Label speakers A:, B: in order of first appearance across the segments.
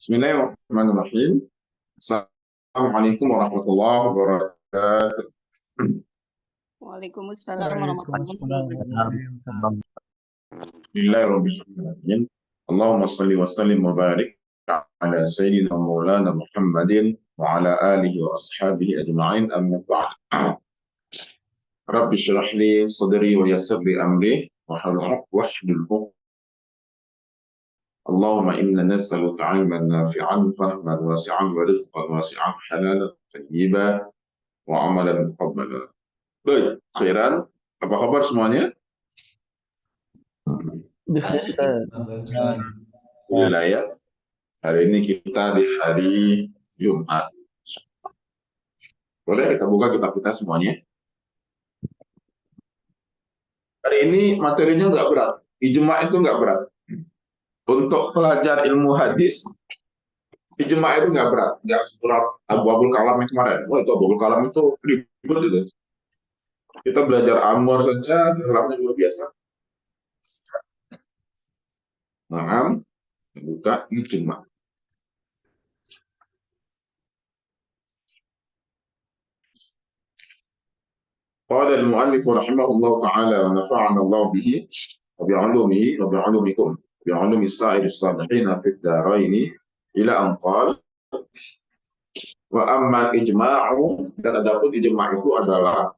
A: Bismillahirrahmanirrahim. Assalamualaikum warahmatullahi wabarakatuh.
B: Waalaikumsalam warahmatullahi
C: Waalaikumsalam
B: wabarakatuh.
C: warahmatullahi wabarakatuh.
A: Bismillahirrahmanirrahim. Allahumma salli wa sallim wa barik ala sayyidina maulana Muhammadin wa ala alihi wa ashabihi ajma'in amma ba'd. Rabbi shrah li sadri wa yassir li amri wahlul 'uqdatam. Allahumma inna nas'aluka 'ilman nafi'an fahman wasi'an wa rizqan wasi'an halalan thayyiban wa amalan mutaqabbalan. Baik, khairan. Apa kabar semuanya? Alhamdulillah ya. Hari ini kita di hari Jumat. Boleh kita buka kitab kita semuanya. Hari ini materinya nggak berat. Ijma' itu nggak berat. Untuk pelajar ilmu hadis, ijma' itu nggak berat. Nggak berat Abul Kalam yang kemarin. Wah, itu Abul Kalam itu ribet itu. Kita belajar Amr saja, dalamnya luar biasa. Nah, buka ijma'. قال المؤلف رحمه الله تعالى ونفعنا الله به وبعلومه وبعلومكم بعلوم سائر الصالحين في الدارين إلى أن قال وأما الإجماع dan adapun ijma' itu adalah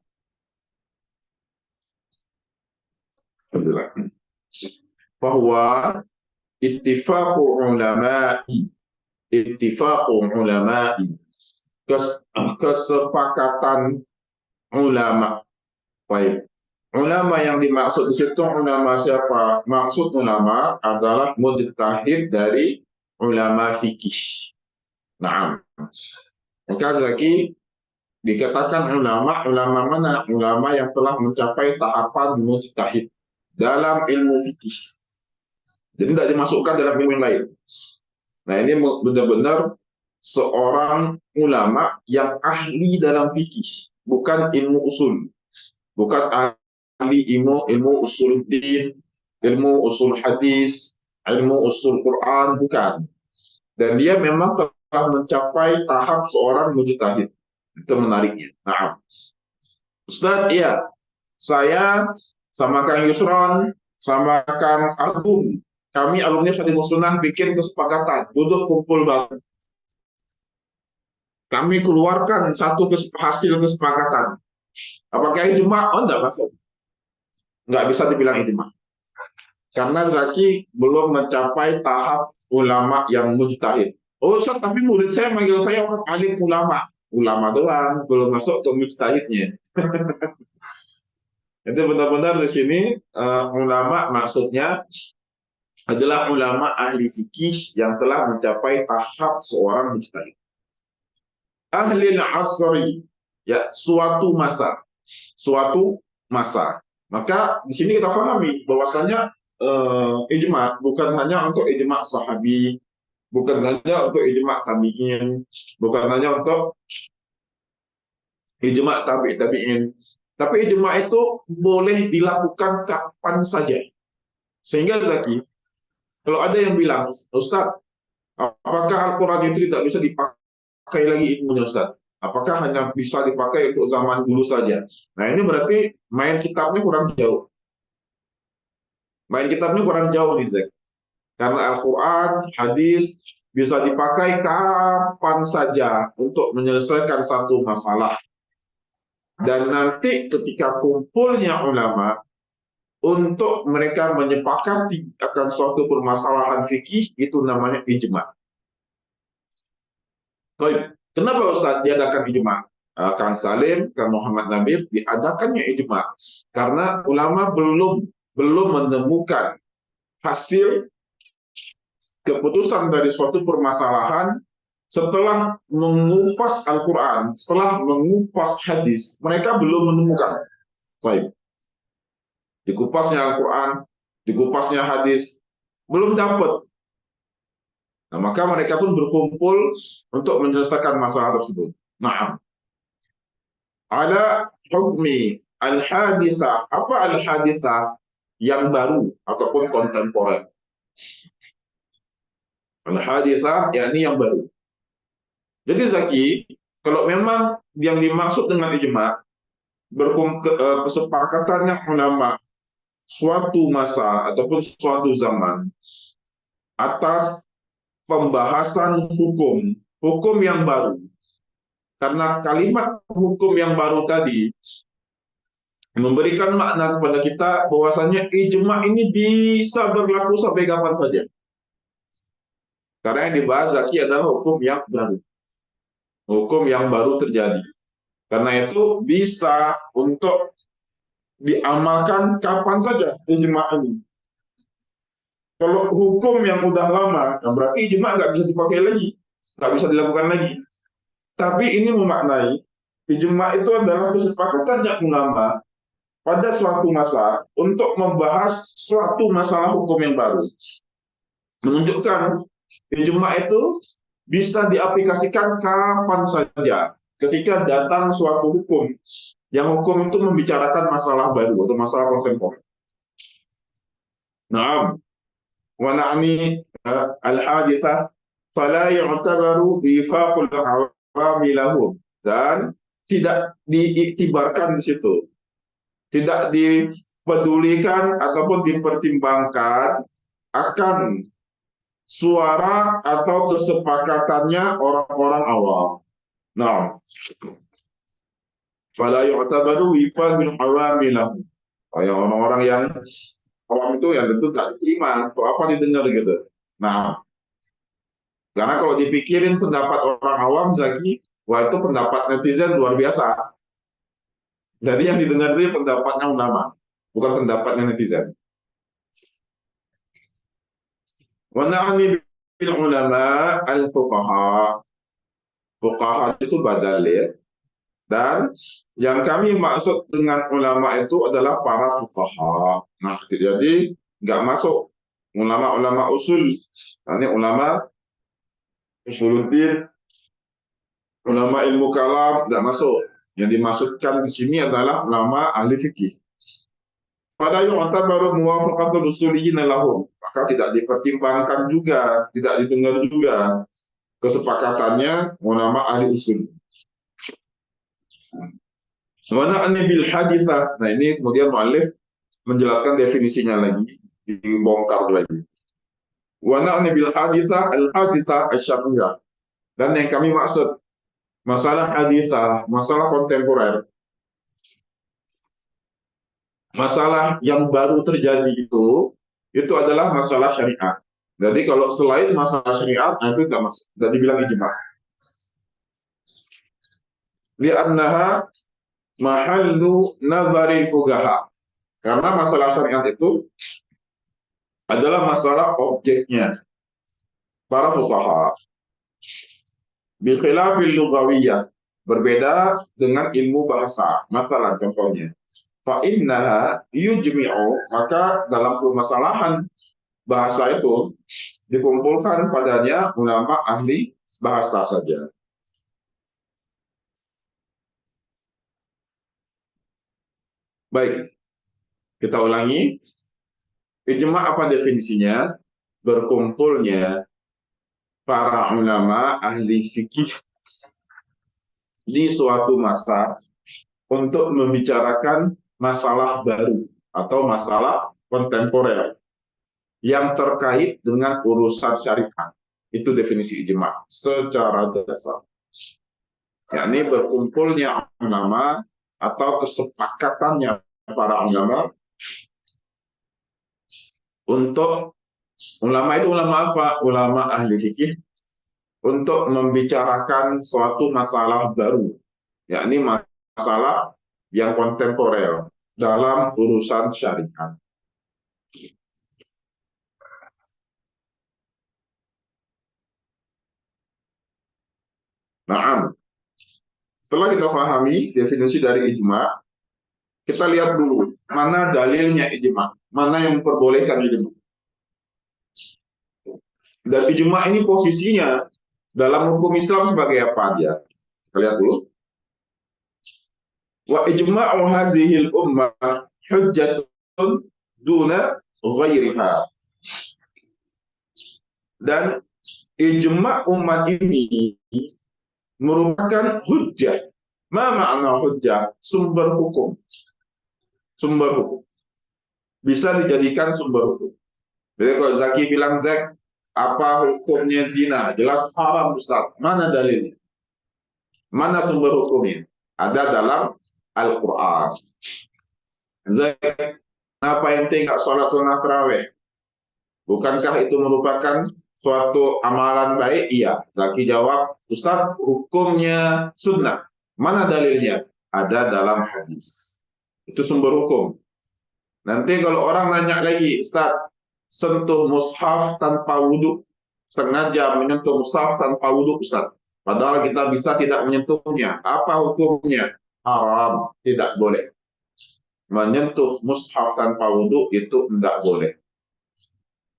A: bahwa ittifaqu ulama'i kesepakatan ulama. Baik. Ulama yang dimaksud di situ ulama siapa? Maksud ulama adalah mujtahid dari ulama fikih. Nah, maka lagi dikatakan ulama mana? Ulama yang telah mencapai tahapan mujtahid dalam ilmu fikih. Jadi tidak dimasukkan dalam ilmu yang lain. Nah, ini benar-benar seorang ulama yang ahli dalam fikih, bukan ilmu usul, bukan ahli ilmu usuluddin, ilmu usul hadis, ilmu usul Quran, bukan. Dan dia memang telah mencapai tahap seorang mujtahid. Itu menariknya. Nah, Ustaz, iya, saya sama Kang Yusron, sama Kang Agung, kami alumni Syarihus Sunnah bikin kesepakatan, duduk kumpul banget. Kami keluarkan satu hasil kesepakatan. Apakah ijma'? Oh, enggak masuk. Enggak bisa dibilang ijma'. Karena Zaki belum mencapai tahap ulama yang mujtahid. Oh, Ustaz, tapi murid saya manggil saya orang alim ulama. Ulama doang, belum masuk ke mujtahidnya. Itu benar-benar di sini ulama maksudnya adalah ulama ahli fikih yang telah mencapai tahap seorang mujtahid. Ahli al-asri, ya, suatu masa. Maka di sini kita pahami bahwasanya ijma' bukan hanya untuk ijma' sahabi, bukan hanya untuk ijma' tabi'in, bukan hanya untuk ijma' tabi'in, tapi ijma' itu boleh dilakukan kapan saja. Sehingga Zaki, kalau ada yang bilang, Ustaz, apakah Al-Quran itu tidak bisa dipakai lagi ilmunya, Ustaz? Apakah hanya bisa dipakai untuk zaman dulu saja? Nah, ini berarti main kitabnya kurang jauh. Nih, Zek. Karena Al-Quran, hadis, bisa dipakai kapan saja untuk menyelesaikan satu masalah. Dan nanti ketika kumpulnya ulama, untuk mereka menyepakati akan suatu permasalahan fikih, itu namanya ijma'. Baik. Kenapa Ustaz diadakan ijma'? Kang Salim, Kang Muhammad Nabil, diadakannya ijma' karena ulama belum menemukan hasil keputusan dari suatu permasalahan setelah mengupas Al-Quran, setelah mengupas hadis, mereka belum menemukan. Baik. Dikupasnya Al-Quran, dikupasnya hadis, belum dapat. Nah, maka mereka pun berkumpul untuk menyelesaikan masalah tersebut. Nah, ada hukmi al-hadisah. Apa al-hadisah? Yang baru ataupun kontemporer. Al-hadisah yakni yang baru. Jadi Zaki, kalau memang yang dimaksud dengan ijma kesepakatannya ulama suatu masa ataupun suatu zaman atas pembahasan hukum yang baru. Karena kalimat hukum yang baru tadi memberikan makna kepada kita bahwasanya ijma ini bisa berlaku sampai kapan saja. Karena yang dibahas Zaki adalah hukum yang baru. Hukum yang baru terjadi. Karena itu bisa untuk diamalkan kapan saja ijma ini. Kalau hukum yang udah lama, nah berarti ijma nggak bisa dipakai lagi, nggak bisa dilakukan lagi. Tapi ini memaknai ijma itu adalah kesepakatan yang ulama pada suatu masa untuk membahas suatu masalah hukum yang baru. Menunjukkan ijma itu bisa diaplikasikan kapan saja ketika datang suatu hukum yang hukum itu membicarakan masalah baru atau masalah kontemporer. Nah, wa na'ni al-hadisah fala yu'tabaru wifaqul awami lahum, dan tidak diiktibarkan di situ, tidak dipedulikan ataupun dipertimbangkan akan suara atau kesepakatannya orang-orang awam. Nah, fala yu'tabaru wifaqul awami lahum, kayak orang-orang yang awam itu yang tentu tak diterima atau apa didengar gitu. Nah, karena kalau dipikirin pendapat orang awam, Zaki, wah itu pendapat netizen luar biasa. Jadi yang didengar itu pendapatnya ulama, bukan pendapatnya netizen. Wa na'ni bil ulama al-fuqaha. Fuqaha itu badal ya. Dan yang kami maksud dengan ulama itu adalah para fuqaha. Nah, jadi nggak masuk ulama-ulama usul. Ini ulama usuluddin, ulama ilmu kalam tidak masuk. Yang dimaksudkan di sini adalah ulama ahli fikih. Pada yu'tabaru muwafaqatul usuliyyin lahum, maka tidak dipertimbangkan juga, tidak didengar juga kesepakatannya ulama ahli usul. Wa na'ni bil hadisah. Nah, ini kemudian mu'allif menjelaskan definisinya lagi, dibongkar lagi. Wa na'ni bil hadisah al-hadisah asy-syar'iyyah. Dan yang kami maksud masalah hadisah, masalah kontemporer, masalah yang baru terjadi itu adalah masalah syariat. Jadi kalau selain masalah syariat, nah itu tidak masuk, tidak dibilang ijma. Li'annaha mahallu nazari fuqaha. Karena masalah syariat itu adalah masalah objeknya para fuqaha. Bi khilafil lughawiyah, berbeda dengan ilmu bahasa. Masalah contohnya, fa innaha yujmi'u, maka dalam permasalahan bahasa itu dikumpulkan padanya ulama ahli bahasa saja. Baik, kita ulangi. Ijma apa definisinya? Berkumpulnya para ulama ahli fikih di suatu masa untuk membicarakan masalah baru atau masalah kontemporer yang terkait dengan urusan syariat. Itu definisi ijma secara dasar. Yakni berkumpulnya ulama atau kesepakatannya para ulama untuk, ulama itu ulama apa? Ulama ahli fikih, untuk membicarakan suatu masalah baru, yakni masalah yang kontemporer dalam urusan syariat. Nah, setelah kita pahami definisi dari ijma, kita lihat dulu mana dalilnya ijma, mana yang memperbolehkan ijma. Dan ijma ini posisinya dalam hukum Islam sebagai apa dia? Kita lihat dulu. Wa ijma'u hadhil ummah hujjatun duna ghairiha. Dan ijma' umat ini merupakan hujjah. Ma makna hujjah? Sumber hukum. Sumber hukum. Bisa dijadikan sumber hukum. Jadi kalau Zaki bilang, Zak, apa hukumnya zina? Jelas haram, Ustaz. Mana dalilnya? Mana sumber hukumnya? Ada dalam Al-Quran. Zak, apa ente nggak sholat sunnah tarawih? Bukankah itu merupakan suatu amalan baik? Iya. Zaki jawab, Ustaz, hukumnya sunnah. Mana dalilnya? Ada dalam hadis. Itu sumber hukum. Nanti kalau orang nanya lagi, Ustaz, sentuh mushaf tanpa wudhu, sengaja menyentuh mushaf tanpa wudhu, Ustaz. Padahal kita bisa tidak menyentuhnya. Apa hukumnya? Haram, tidak boleh. Menyentuh mushaf tanpa wudhu itu tidak boleh.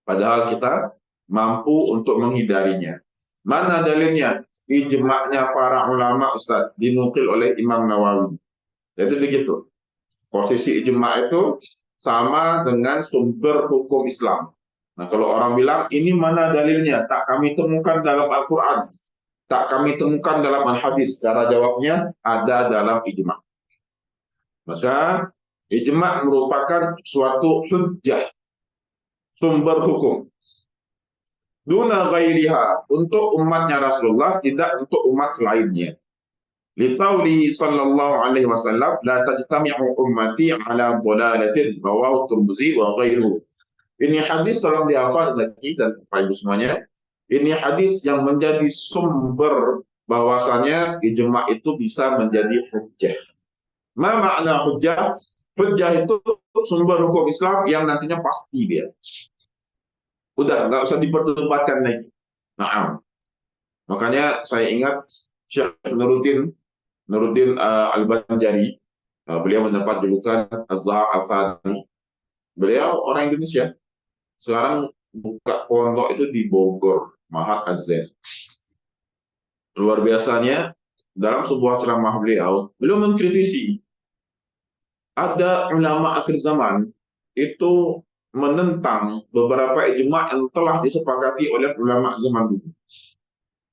A: Padahal kita mampu untuk menghindarinya. Mana dalilnya? Ijma'nya para ulama, Ustaz, dinukil oleh Imam Nawawi. Jadi begitu. Posisi ijma' itu sama dengan sumber hukum Islam. Nah, kalau orang bilang, ini mana dalilnya? Tak kami temukan dalam Al-Quran. Tak kami temukan dalam Al-Hadis. Cara jawabnya, ada dalam ijma'. Maka, ijma' merupakan suatu hujjah, sumber hukum. Duna ghairiha, untuk umatnya Rasulullah, tidak untuk umat selainnya. Litauli sallallahu alaihi wasallam, la tajtami'u ummati ala dhalalatin, rawahu Tirmidzi wa ghairuhu. Ini hadis, tolong dihafal Zaki dan Bapak Ibu semuanya. Ini hadis yang menjadi sumber bahwasanya ijma' itu bisa menjadi hujjah. Ma makna hujjah? Hujjah itu sumber hukum Islam yang nantinya pasti dia. Udah, nggak usah diperdebatkan lagi. Nah, makanya saya ingat Syekh Nuruddin Al-Banjari, beliau mendapat julukan Az-Zahar Al-Thani. Beliau orang Indonesia. Sekarang buka pondok itu di Bogor, Mahat Az-Zain. Luar biasanya, dalam sebuah ceramah beliau mengkritisi ada ulama akhir zaman itu menentang beberapa ijma' yang telah disepakati oleh ulama zaman dulu.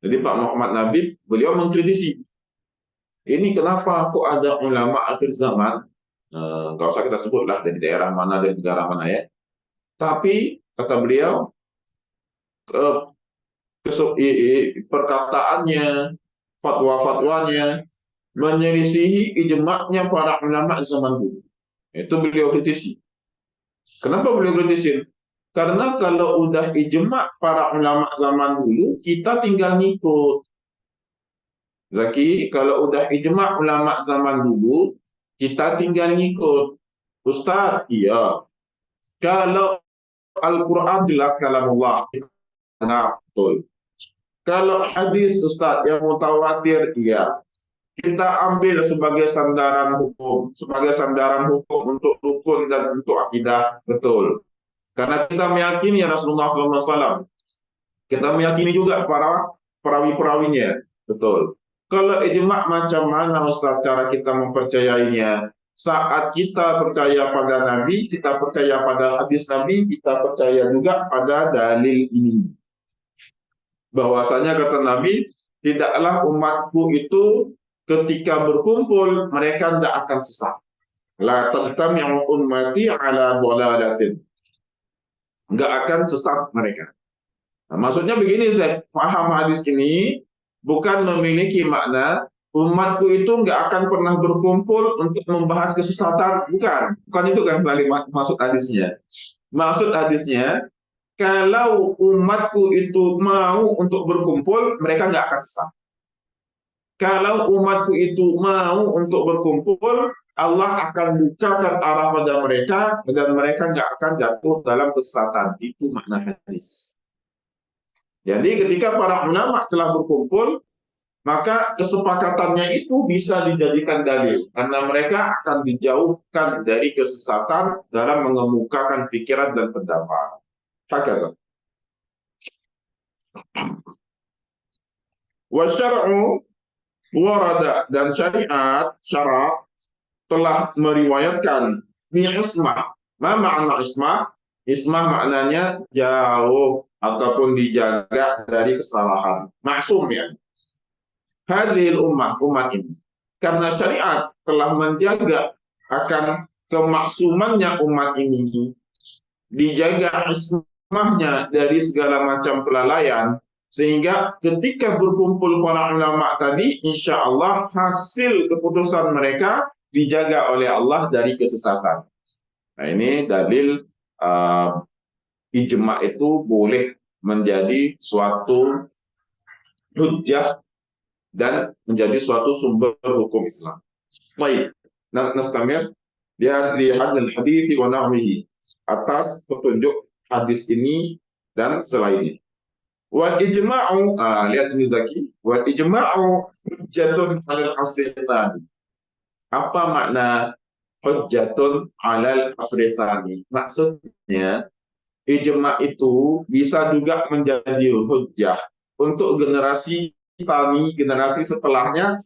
A: Jadi Pak Muhammad Nabib, beliau mengkritisi, ini kenapa kok ada ulama akhir zaman, nggak usah kita sebutlah dari daerah mana, dari negara mana ya, tapi kata beliau, perkataannya, fatwa-fatwanya menyelisihi ijma'nya para ulama zaman dulu. Itu beliau kritisi. Kenapa beliau kritisin? Karena kalau udah ijma' para ulama zaman dulu, kita tinggal ngikut. Zaki, kalau udah ijma' ulama zaman dulu, kita tinggal ngikut. Ustaz, iya. Kalau Al-Quran jelas kalamullah, nah, betul. Kalau hadis, Ustaz, yang mutawatir, iya. Kita ambil sebagai sandaran hukum untuk rukun dan untuk akidah, betul. Karena kita meyakini Rasulullah SAW, kita meyakini juga para perawi-perawinya, betul. Kalau ijma' macam mana Ustaz cara kita mempercayainya? Saat kita percaya pada Nabi, kita percaya pada hadis Nabi, kita percaya juga pada dalil ini. Bahwasanya kata Nabi, tidaklah umatku itu ketika berkumpul, mereka tidak akan sesat. La tajtami'u ummati ala dhalalatin. Nggak akan sesat mereka. Nah, maksudnya begini, Zek, paham hadis ini bukan memiliki makna umatku itu nggak akan pernah berkumpul untuk membahas kesesatan. Bukan itu kan saling maksud hadisnya. Maksud hadisnya, kalau umatku itu mau untuk berkumpul, mereka nggak akan sesat. Kalau umatku itu mau untuk berkumpul, Allah akan bukakan arah pada mereka dan mereka nggak akan jatuh dalam kesesatan. Itu makna hadis. Jadi ketika para ulama telah berkumpul, maka kesepakatannya itu bisa dijadikan dalil karena mereka akan dijauhkan dari kesesatan dalam mengemukakan pikiran dan pendapat. Hakata. Wa syar'u warada, dan syariat syarak telah meriwayatkan bi ismah. Ma makna ismah? Ismah maknanya jauh ataupun dijaga dari kesalahan. Maksum ya. Hadhil umat ini. Karena syariat telah menjaga akan kemaksumannya umat ini, dijaga ismahnya dari segala macam kelalaian, sehingga ketika berkumpul para ulama tadi, insya Allah hasil keputusan mereka dijaga oleh Allah dari kesesatan. Nah ini dalil ijma itu boleh menjadi suatu hujjah dan menjadi suatu sumber hukum Islam. Baik, nastamir di hadis hadis wa nahwihi, atas petunjuk hadis ini dan selainnya. Wal ijma'u, lihat ini Zaki, wal ijma'u hujjatun 'alal asri tsani. Apa makna hujjatun 'alal asri tsani? Maksudnya ijma itu bisa juga menjadi hujjah untuk generasi tsani, generasi setelahnya.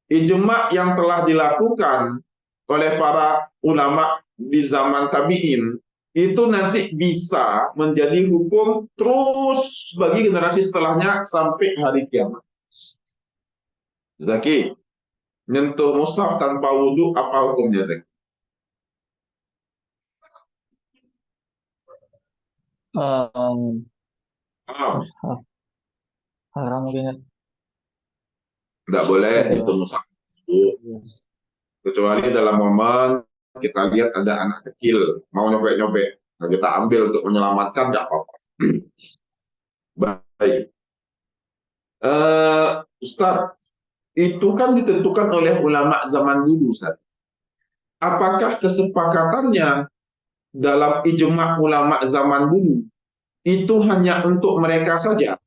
A: Ijma yang telah dilakukan oleh para ulama di zaman tabi'in itu nanti bisa menjadi hukum terus bagi generasi setelahnya sampai hari kiamat. Zaki, nyentuh mushaf tanpa wudhu apa hukumnya, Zaki?
B: Haram mungkin.
A: Nggak boleh nyentuh mushaf. Kecuali dalam momen kita lihat ada anak kecil mau nyobek-nyobek, nah kita ambil untuk menyelamatkan, nggak apa-apa. Baik, Ustaz, itu kan ditentukan oleh ulama zaman dulu, Ustaz. Apakah kesepakatannya dalam ijma ulama zaman dulu itu hanya untuk mereka saja,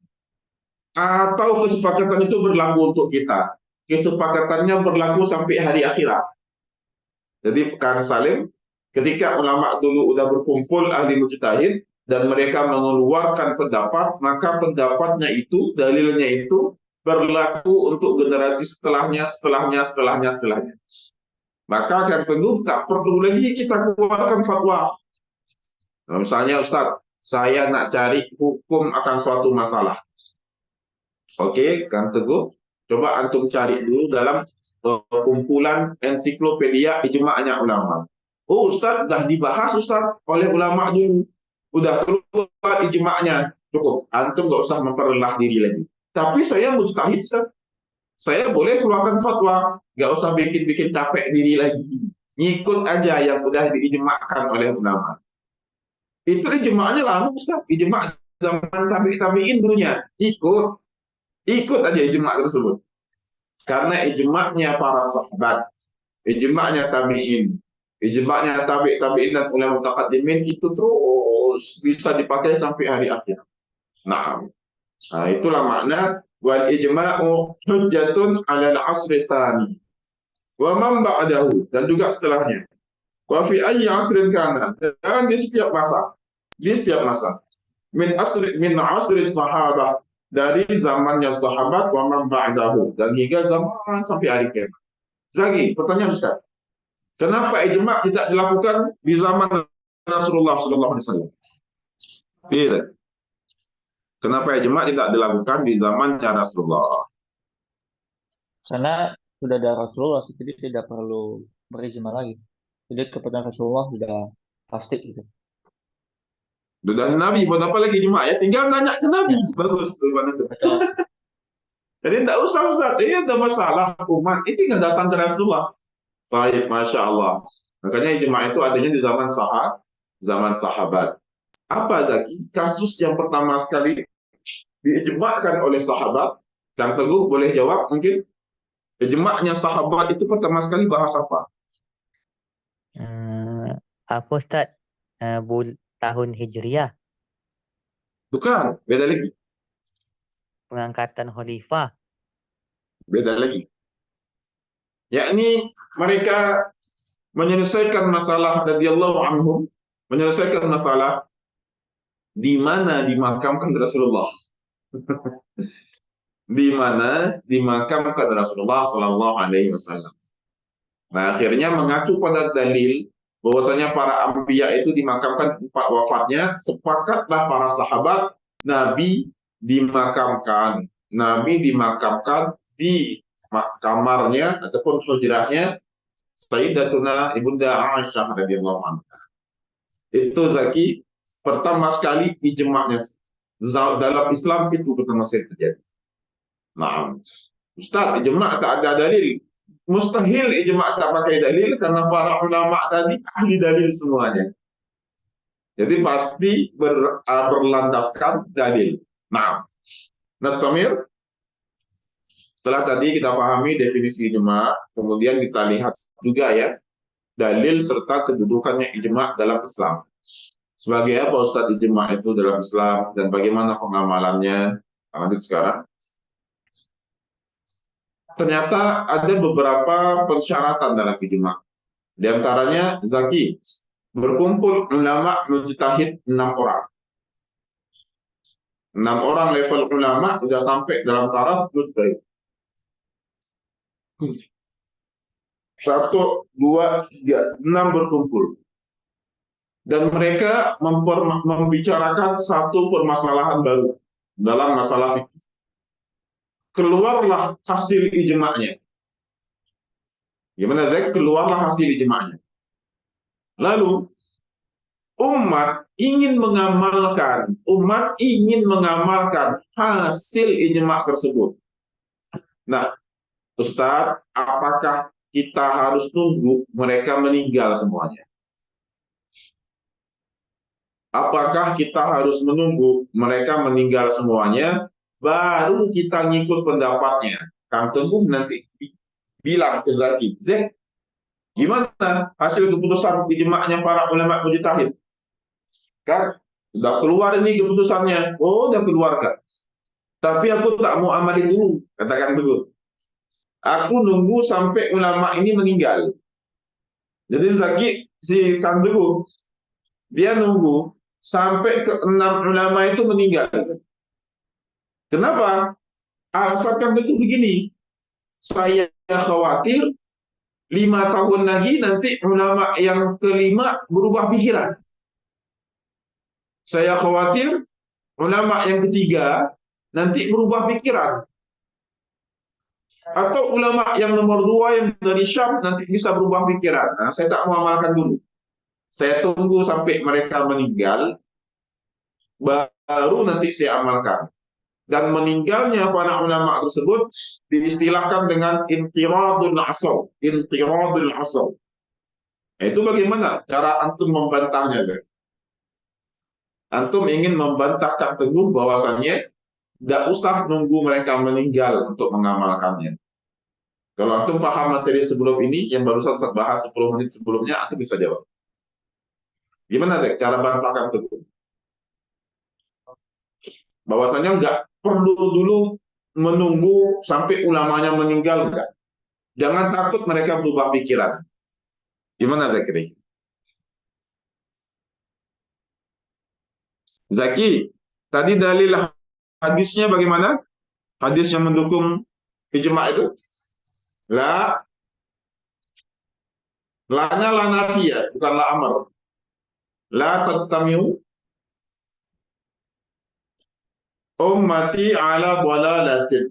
A: atau kesepakatan itu berlaku untuk kita? Kesepakatannya berlaku sampai hari akhirat. Jadi Kang Salim, ketika ulama dulu udah berkumpul ahli mujtahid dan mereka mengeluarkan pendapat, maka pendapatnya itu, dalilnya itu berlaku untuk generasi setelahnya. Maka Kang Teguh tak perlu lagi kita keluarkan fatwa. Nah, misalnya Ustadz, saya nak cari hukum akan suatu masalah. Oke, Kang Teguh, coba antum cari dulu dalam kumpulan ensiklopedia ijma'nya ulama. Oh Ustadz, dah dibahas Ustadz oleh ulama dulu. Udah keluar ijma'nya. Cukup, antum nggak usah memperlelah diri lagi. Tapi saya mujtahid Ustadz. Saya boleh keluarkan fatwa. Nggak usah bikin-bikin capek diri lagi. Ngikut aja yang udah diijma'kan oleh ulama. Itu ijma'nya lama Ustaz. Ijma' zaman tabi'in dulunya. Ikut aja ijma' tersebut. Karena ijma'nya para sahabat, ijma'nya tabi'in, ijma'nya tabi'in dan ulama mutaqaddimin itu terus bisa dipakai sampai hari akhir. Nah, itulah makna wal ijma'u hujjatun 'alal 'asri tsani wa man ba'dahu, dan juga setelahnya. Wa fi ayyi 'asrin kana, dan di setiap masa min asri sahabat, dari zamannya sahabat, wa man ba'dahu, dan hingga zaman sampai hari kiamat. Zaki, pertanyaan Ustaz, kenapa ijma tidak dilakukan di zaman Rasulullah sallallahu alaihi wasallam? Iya. Kenapa ijma tidak dilakukan di zamannya Rasulullah?
B: Karena sudah ada Rasulullah, jadi tidak perlu berijma lagi. Jadi kepada Rasulullah sudah pasti gitu.
A: Sudah Nabi, buat apa lagi ijma ya? Tinggal nanya ke Nabi. Ya. Bagus tuh,
B: betul.
A: Jadi tidak usah Ustaz, ini ada masalah umat, ini tinggal datang ke Rasulullah. Baik, Masya Allah. Makanya ijma itu adanya di zaman sahabat. Apa Zaki? Kasus yang pertama sekali diijma'kan oleh sahabat. Kang Teguh boleh jawab mungkin? Ijma'nya sahabat itu pertama sekali bahas apa?
C: Apa Ustaz? Tahun Hijriah.
A: Bukan, beda lagi.
C: Pengangkatan khalifah.
A: Beda lagi. Yakni mereka menyelesaikan masalah radhiyallahu anhum, menyelesaikan masalah di mana dimakamkan Rasulullah. Di mana dimakamkan Rasulullah sallallahu alaihi wasallam. Nah, akhirnya mengacu pada dalil bahwasanya para anbiya itu dimakamkan di tempat wafatnya, sepakatlah para sahabat Nabi dimakamkan. Nabi dimakamkan di kamarnya ataupun hujrahnya Sayyidatuna Ibunda Aisyah radhiyallahu anha. Itu Zaki, pertama sekali ijma'nya dalam Islam itu pertama sekali terjadi. Nah, Ustaz, ijma' tak ada dalil. Mustahil ijma' tak pakai dalil karena para ulama tadi ahli dalil semuanya. Jadi pasti berlandaskan dalil. Nah, Nastamir, setelah tadi kita pahami definisi ijma', kemudian kita lihat juga ya dalil serta kedudukannya ijma' dalam Islam. Sebagai apa Ustaz ijma' itu dalam Islam dan bagaimana pengamalannya? Lanjut sekarang. Ternyata ada beberapa persyaratan dalam ijma'. Di antaranya Zaki, berkumpul ulama mujtahid 6 orang. 6 orang level ulama sudah sampai dalam taraf mujtahid. 1, 2, 3, 6 berkumpul. Dan mereka membicarakan satu permasalahan baru dalam masalah fikih. Keluarlah hasil ijma'nya. Gimana Zek? Keluarlah hasil ijma'nya. Lalu umat ingin mengamalkan hasil ijma' tersebut. Nah, Ustaz, apakah kita harus tunggu mereka meninggal semuanya? Apakah kita harus menunggu mereka meninggal semuanya baru kita ngikut pendapatnya? Kang Teguh nanti bilang ke Zaki, Zek, gimana hasil keputusan ijma'nya para ulama mujtahid? Kan udah keluar ini keputusannya. Oh, udah keluarkan. Tapi aku tak mau amalin dulu, katakan Teguh. Aku nunggu sampai ulama ini meninggal. Jadi Zaki, si Kang Teguh, dia nunggu sampai ke-6 ulama itu meninggal. Kenapa? Alasan Kang Teguh begini, saya khawatir 5 tahun lagi nanti ulama yang kelima berubah pikiran. Saya khawatir ulama yang ketiga nanti berubah pikiran. Atau ulama yang nomor 2 yang dari Syam nanti bisa berubah pikiran. Nah, saya tak mau amalkan dulu. Saya tunggu sampai mereka meninggal, baru nanti saya amalkan. Dan meninggalnya para ulama tersebut diistilahkan dengan inqiradul asal. Inqiradul asal. Itu bagaimana cara antum membantahnya, Zek? Antum ingin membantahkan Teguh bahwasannya tidak usah nunggu mereka meninggal untuk mengamalkannya. Kalau antum paham materi sebelum ini, yang barusan saya bahas 10 menit sebelumnya, antum bisa jawab. Gimana, Zek, cara bantahkan Teguh? Bahwasannya nggak perlu dulu menunggu sampai ulamanya meninggal, enggak. Jangan takut mereka berubah pikiran. Gimana, Zakri? Zaki, tadi dalil hadisnya bagaimana? Hadis yang mendukung ijma' itu? La-nya la nafiyah, bukan la amr. La taqtamiu ummati ala dhalalatin.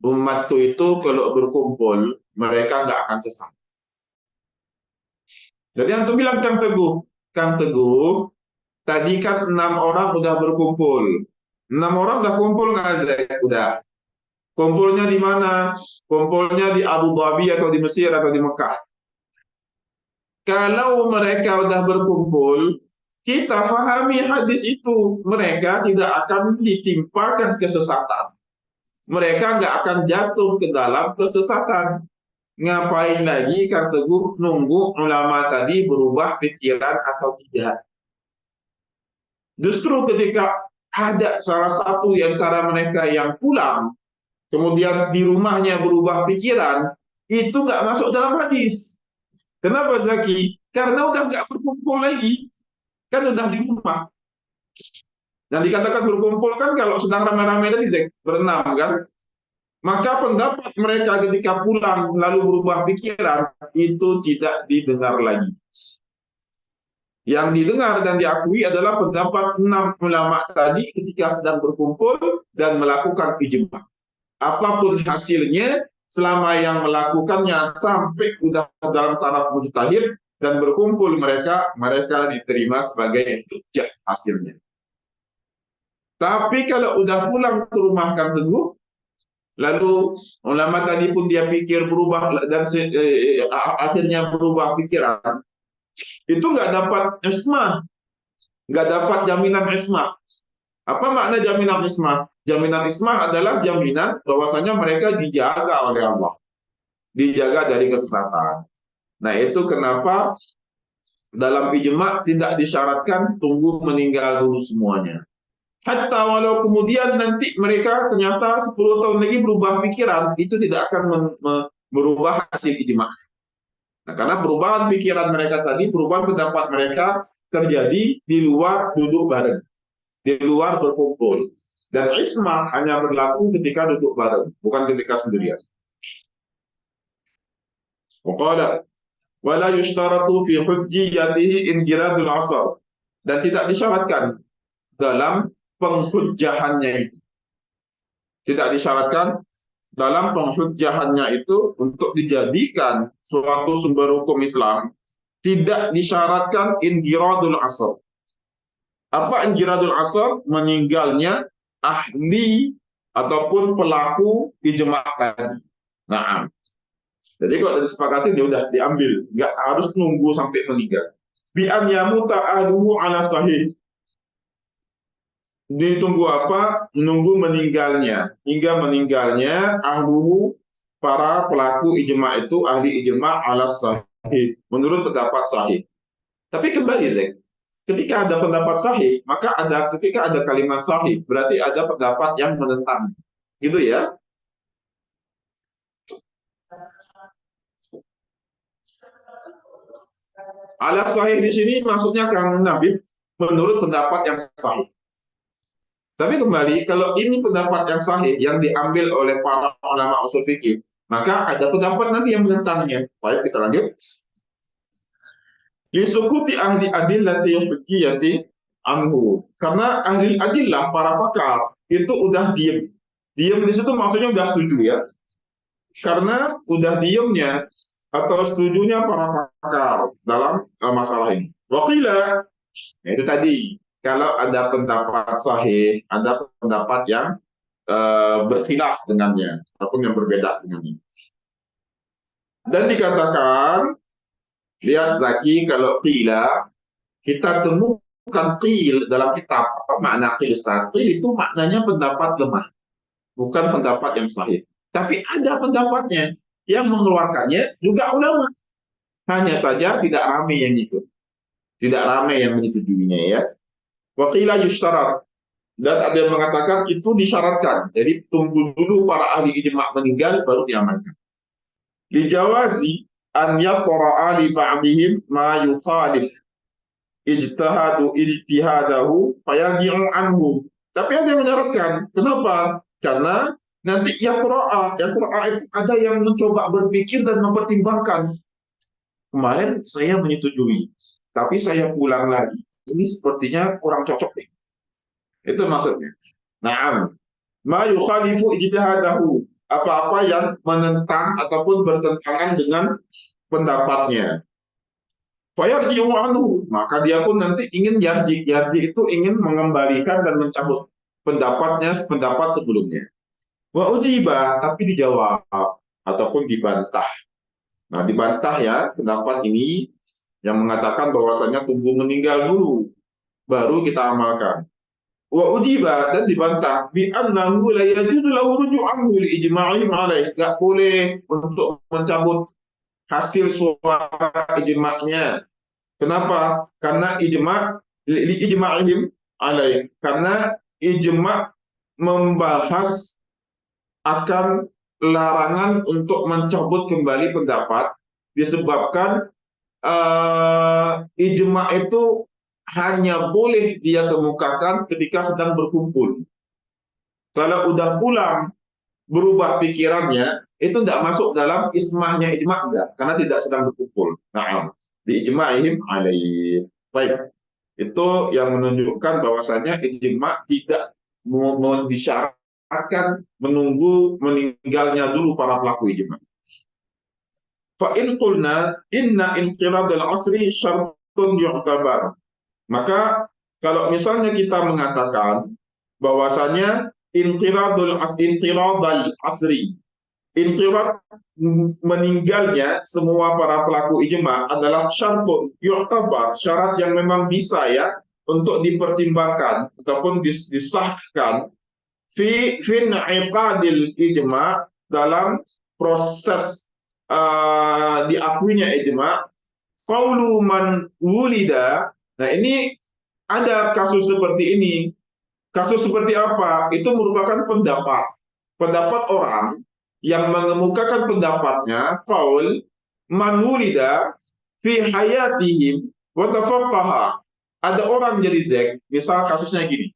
A: Umatku itu kalau berkumpul, mereka nggak akan sesat. Jadi antum bilang Kang Teguh, tadi kan 6 orang udah berkumpul. 6 orang udah kumpul nggak, Zek? Udah. Kumpulnya di mana? Kumpulnya di Abu Dhabi atau di Mesir atau di Mekah. Kalau mereka udah berkumpul, kita pahami hadis itu. Mereka tidak akan ditimpakan kesesatan. Mereka nggak akan jatuh ke dalam kesesatan. Ngapain lagi Kang Teguh nunggu ulama tadi berubah pikiran atau tidak? Justru ketika ada salah satu di antara mereka yang pulang, kemudian di rumahnya berubah pikiran, itu nggak masuk dalam hadis. Kenapa, Zaki? Karena udah nggak berkumpul lagi. Kan udah di rumah. Dan dikatakan berkumpul kan kalau sedang ramai-ramai tadi, Zaki, berenam kan? Maka pendapat mereka ketika pulang lalu berubah pikiran, itu tidak didengar lagi. Yang didengar dan diakui adalah pendapat 6 ulama tadi ketika sedang berkumpul dan melakukan ijma. Apapun hasilnya, selama yang melakukannya sampai sudah dalam taraf mujtahid dan berkumpul mereka diterima sebagai hujjah hasilnya. Tapi kalau udah pulang ke rumah Kang Teguh, lalu ulama tadi pun dia pikir berubah dan akhirnya berubah pikiran, itu nggak dapat ismah, nggak dapat jaminan ismah. Apa makna jaminan ismah? Jaminan ismah adalah jaminan bahwasanya mereka dijaga oleh Allah, dijaga dari kesesatan. Nah, itu kenapa dalam ijma tidak disyaratkan tunggu meninggal dulu semuanya. Hatta walau kemudian nanti mereka ternyata 10 tahun lagi berubah pikiran, itu tidak akan merubah hasil ijma. Nah, karena perubahan pikiran mereka tadi, perubahan pendapat mereka terjadi di luar duduk bareng, di luar berkumpul. Dan ismah hanya berlaku ketika duduk bareng, bukan ketika sendirian. Waqala wala yushtaratu fi hujjiyatihi injiradul asar. Dan tidak disyaratkan dalam penghujjahannya itu. Tidak disyaratkan dalam penghujjahannya itu untuk dijadikan suatu sumber hukum Islam, tidak disyaratkan injiradul asar. Apa injiradul asar? Meninggalnya ahli ataupun pelaku ijma tadi. Nah, jadi kalau disepakati dia udah diambil, nggak harus nunggu sampai meninggal. Bi an yamuta ahluhu ala sahih. Ditunggu apa? Menunggu meninggalnya. Hingga meninggalnya ahluhu, para pelaku ijma itu, ahli ijma ala sahih, menurut pendapat sahih. Tapi kembali, Zek, ketika ada pendapat sahih, maka ketika ada kalimat sahih, berarti ada pendapat yang menentang. Gitu ya. Ala sahih di sini maksudnya Kang Nabi menurut pendapat yang sahih. Tapi kembali, kalau ini pendapat yang sahih yang diambil oleh para ulama usul fikih, maka ada pendapat nanti yang menentangnya. Baik, kita lanjut. Lisukuti ahli adillati fiqhiyati anhu. Karena ahli adillah, para pakar, itu udah diem. Diem di situ maksudnya udah setuju ya. Karena udah diemnya atau setujunya para pakar dalam masalah ini. Waqila, itu tadi, kalau ada pendapat sahih, ada pendapat yang berkhilaf dengannya, ataupun yang berbeda dengannya. Dan dikatakan, lihat Zaki, kalau qila, kita temukan qil dalam kitab. Apa makna qil? Qil itu maknanya pendapat lemah, bukan pendapat yang sahih. Tapi ada pendapatnya, yang mengeluarkannya juga ulama. Hanya saja tidak ramai yang ikut. Tidak ramai yang menyetujuinya ya. Waqila yushtarat. Dan ada yang mengatakan itu disyaratkan. Jadi tunggu dulu para ahli ijma' meninggal baru diamalkan. Lijawazi an yaqra'a li ba'dihim ma yukhalif ijtihadahu fayarji'u anhu. Tapi ada yang menyarankan. Kenapa? Karena nanti yaqra'a itu ada yang mencoba berpikir dan mempertimbangkan. Kemarin saya menyetujui, tapi saya pulang lagi. Ini sepertinya kurang cocok deh. Itu maksudnya. Naam. Ma yukhalifu ijtihadahu. Apa-apa yang menentang ataupun bertentangan dengan pendapatnya. Fayarji'u anhu. Maka dia pun nanti ingin yarji. Yarji itu ingin mengembalikan dan mencabut pendapat sebelumnya. Wa ujiba, tapi dijawab ataupun dibantah. Nah, dibantah ya pendapat ini yang mengatakan bahwasanya tunggu meninggal dulu baru kita amalkan. Wa ujiba, dan dibantah bi annahu la yajuzu lahu ruju'an li ijma'ihim alaih. Enggak boleh untuk mencabut hasil suara ijma'nya. Kenapa? Karena li ijma'ihim alaih. Karena ijma' membahas akan larangan untuk mencabut kembali pendapat disebabkan ijma' itu hanya boleh dia kemukakan ketika sedang berkumpul. Kalau udah pulang berubah pikirannya, itu tidak masuk dalam ismahnya ijma' enggak, karena tidak sedang berkumpul. Nah, di ijma'ihim alaih. Baik, itu yang menunjukkan bahwasanya ijma tidak disyaratkan menunggu meninggalnya dulu para pelaku ijma. Fa in qulna inna inqirad al-asri syartun yu'tabar. Maka kalau misalnya kita mengatakan bahwasanya inqiradul asri, inqirad meninggalnya semua para pelaku ijma adalah syartun yu'tabar, syarat yang memang bisa ya untuk dipertimbangkan ataupun disahkan fi inqadil ijma, dalam proses diakuinya ijma. Qaulu man wulida. Nah, ini ada kasus seperti ini. Kasus seperti apa? Itu merupakan pendapat orang yang mengemukakan pendapatnya, qaul man wulida fi hayatihim wa tafaqqaha. Ada orang jadi Zek, misal kasusnya gini.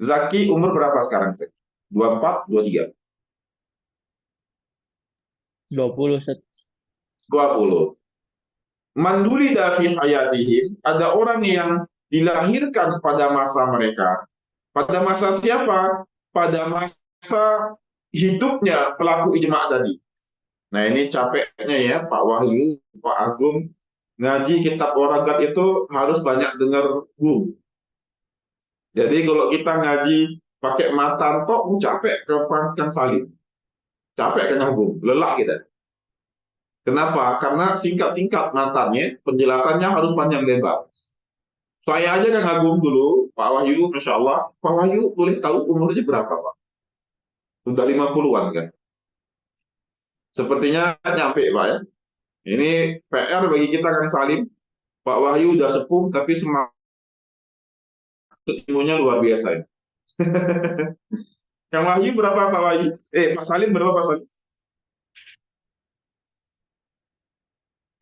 A: Zaki umur berapa sekarang, Zek? 24, 23.
B: 20 Ustaz.
A: 20. Man wulida fi hayatihim, ada orang yang dilahirkan pada masa mereka. Pada masa siapa? Pada masa hidupnya pelaku ijma tadi. Nah, ini capeknya ya Pak Wahyu, Pak Agung, ngaji kitab waragat itu harus banyak dengar gum. Jadi kalau kita ngaji pakai matan tok, capek ke Kang Salim. Capek ke gum, lelah kita. Kenapa? Karena singkat-singkat matanya, penjelasannya harus panjang lebar. Saya aja kan ngagum dulu, Pak Wahyu, Masya Allah. Pak Wahyu boleh tahu umurnya berapa, Pak? Sudah 50-an kan? Sepertinya nyampe, Pak ya. Ini PR bagi kita Kang Salim. Pak Wahyu udah sepuh, tapi semangat ilmunya luar biasa ya. Kang Wahyu berapa, Pak Wahyu? Pak Salim berapa, Pak Salim?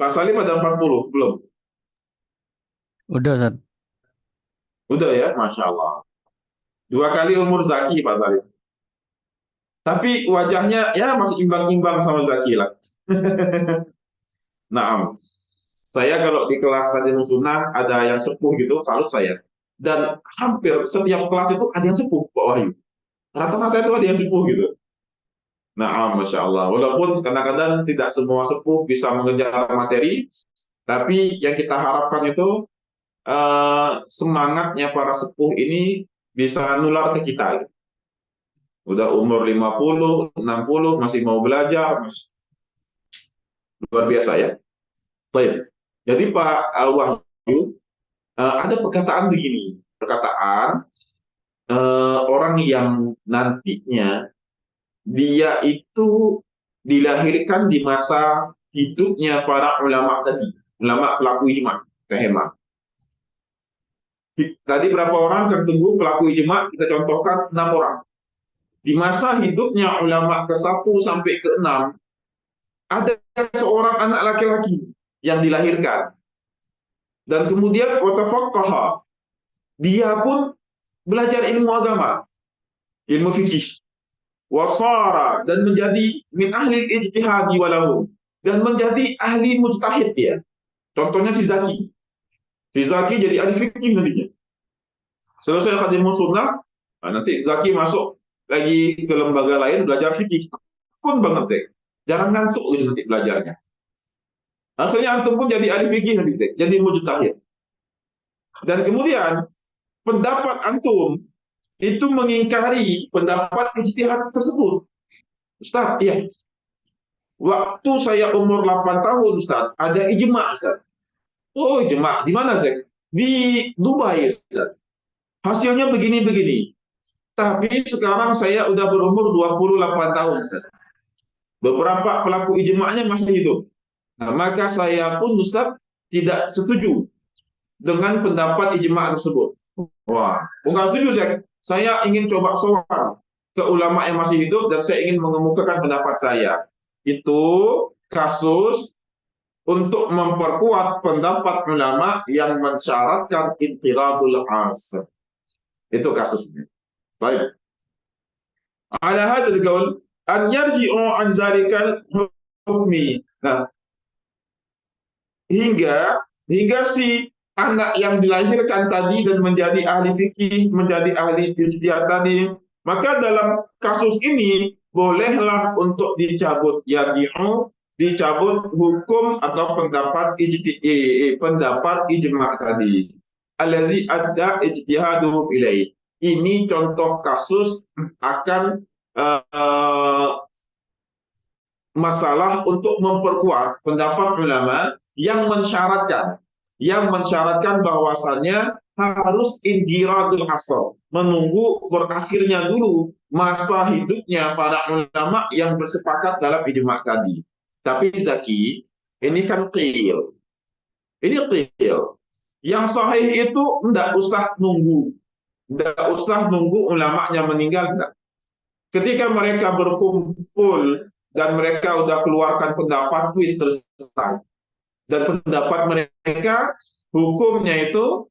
A: Pak Salim ada 40, belum?
B: Udah, Ustaz.
A: Udah ya, Masya Allah. 2 kali umur Zaki, Pak Salim. Tapi wajahnya ya masih imbang-imbang sama Zaki lah. Nah, saya kalau di kelas kajian sunnah ada yang sepuh gitu, salut saya. Dan hampir setiap kelas itu ada yang sepuh, Pak Wahyu. Rata-rata itu ada yang sepuh gitu. Nah, Masya Allah. Walaupun kadang-kadang tidak semua sepuh bisa mengejar materi, tapi yang kita harapkan itu semangatnya para sepuh ini bisa nular ke kita. Gitu. Udah umur 50, 60, masih mau belajar. Luar biasa ya. Baik. Jadi Pak Wahyu, ada perkataan begini. Perkataan orang yang nantinya dia itu dilahirkan di masa hidupnya para ulama tadi, ulama pelaku ijma, kehema. Tadi berapa orang Kang Teguh pelaku ijma, kita contohkan 6 orang. Di masa hidupnya ulama ke-1 sampai ke-6, ada seorang anak laki-laki yang dilahirkan. Dan kemudian watafaqqaha, dia pun belajar ilmu agama, ilmu fikih. Wasara, dan menjadi min ahli ijtihadi walahu, dan menjadi ahli mujtahid dia. Contohnya si Zaki. Si Zaki jadi ahli fikih nantinya. Selesai khadimul sunnah, nanti Zaki masuk lagi ke lembaga lain belajar fikih. Kun banget, Zek. Jarang ngantuk gitu nanti belajarnya. Akhirnya antum pun jadi ahli fikih nanti, Zek. Jadi mujtahid. Dan kemudian pendapat antum itu mengingkari pendapat ijtihad tersebut. Ustaz, iya. Waktu saya umur 8 tahun, Ustaz, ada ijma, Ustaz. Oh, ijma. Di mana, Zek? Di Dubai, Ustaz. Hasilnya begini-begini. Tapi sekarang saya udah berumur 28 tahun, Ustaz. Beberapa pelaku ijma'nya masih hidup. Nah, maka saya pun, Ustaz, tidak setuju dengan pendapat ijma' tersebut. Wah, enggak setuju, Zek. Saya ingin coba soal ke ulama yang masih hidup dan saya ingin mengemukakan pendapat saya. Itu kasus untuk memperkuat pendapat ulama yang mensyaratkan intiradul asr. Itu kasusnya. Baik. Ala hadzal qaul an yarji'u an zalikal hukmi. Nah, hingga si anak yang dilahirkan tadi dan menjadi ahli fikih, menjadi ahli ijtihad tadi, maka dalam kasus ini bolehlah untuk dicabut yarji'u, dicabut hukum atau pendapat ijma' tadi. Allazi adda ijtihadu ilaih. Ini contoh kasus akan masalah untuk memperkuat pendapat ulama yang mensyaratkan bahwasannya harus ingiradul asr, menunggu berakhirnya dulu masa hidupnya para ulama yang bersepakat dalam ijma' tadi. Tapi Zaki, ini kan qil. Ini qil. Yang sahih itu tidak usah nunggu. Tidak usah nunggu ulamanya meninggal. Enggak. Ketika mereka berkumpul dan mereka sudah keluarkan pendapat, wis selesai. Dan pendapat mereka hukumnya itu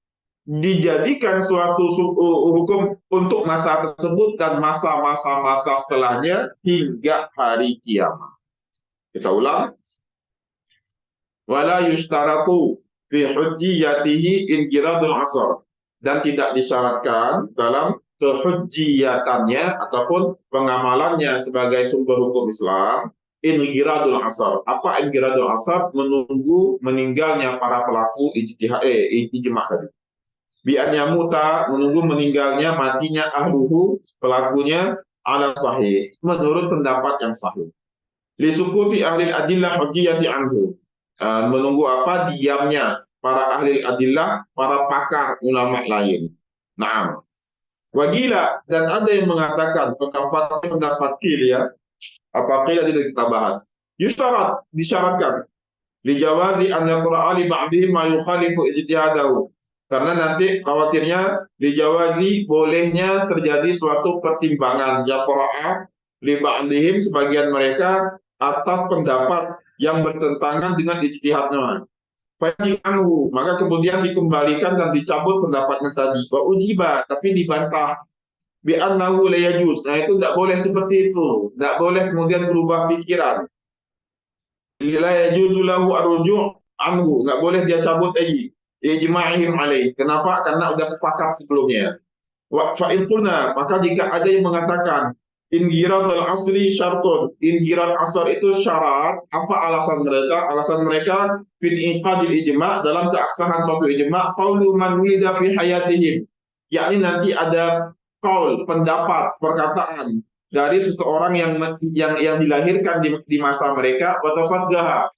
A: dijadikan suatu hukum untuk masa tersebut dan masa setelahnya hingga hari kiamat. Kita ulang. Wala yustaratu fi hujjiyatihi inqiradul asr, dan tidak disyaratkan dalam kehujjiyatannya ataupun pengamalannya sebagai sumber hukum Islam inqiradul asr. Apa inqiradul asr? Menunggu meninggalnya para pelaku ijma' tadi. Bi an yamuta, menunggu meninggalnya matinya ahluhu, pelakunya, ala sahih, menurut pendapat yang sahih. Li sukuti ahli adillah hujjiyati anhu, menunggu apa? Diamnya para ahli adillah, para pakar ulama lain. Nah, wagila, dan ada yang mengatakan pendapat kil ya. Apa kil tidak kita bahas. Yusyarat, disyaratkan lijawazi an yaqra'a li ba'dihi ma yukhalifu ijtihadahu. Karena nanti khawatirnya lijawazi, bolehnya terjadi suatu pertimbangan yaqra'a li ba'dihim, sebagian mereka atas pendapat yang bertentangan dengan ijtihadnya. Faji'anhu, maka kemudian dikembalikan dan dicabut pendapatnya tadi. Wa ujiba, tapi dibantah. Bi annahu la yajuz. Nah, itu tidak boleh seperti itu. Tidak boleh kemudian berubah pikiran. La yajuzu lahu arruju' anhu, nggak boleh dia cabut lagi. Ijma'ihim alaih. Kenapa? Karena sudah sepakat sebelumnya. Wa fa'in qulna, maka jika ada yang mengatakan inggirat al-asri syartun, inggirat asar itu syarat, apa alasan mereka? Alasan mereka fil iqadil ijma', dalam keabsahan suatu ijma', qaulu man wulida fi hayatihim, yakni nanti ada qaul, pendapat, perkataan dari seseorang yang dilahirkan di masa mereka, wa tafaqaha,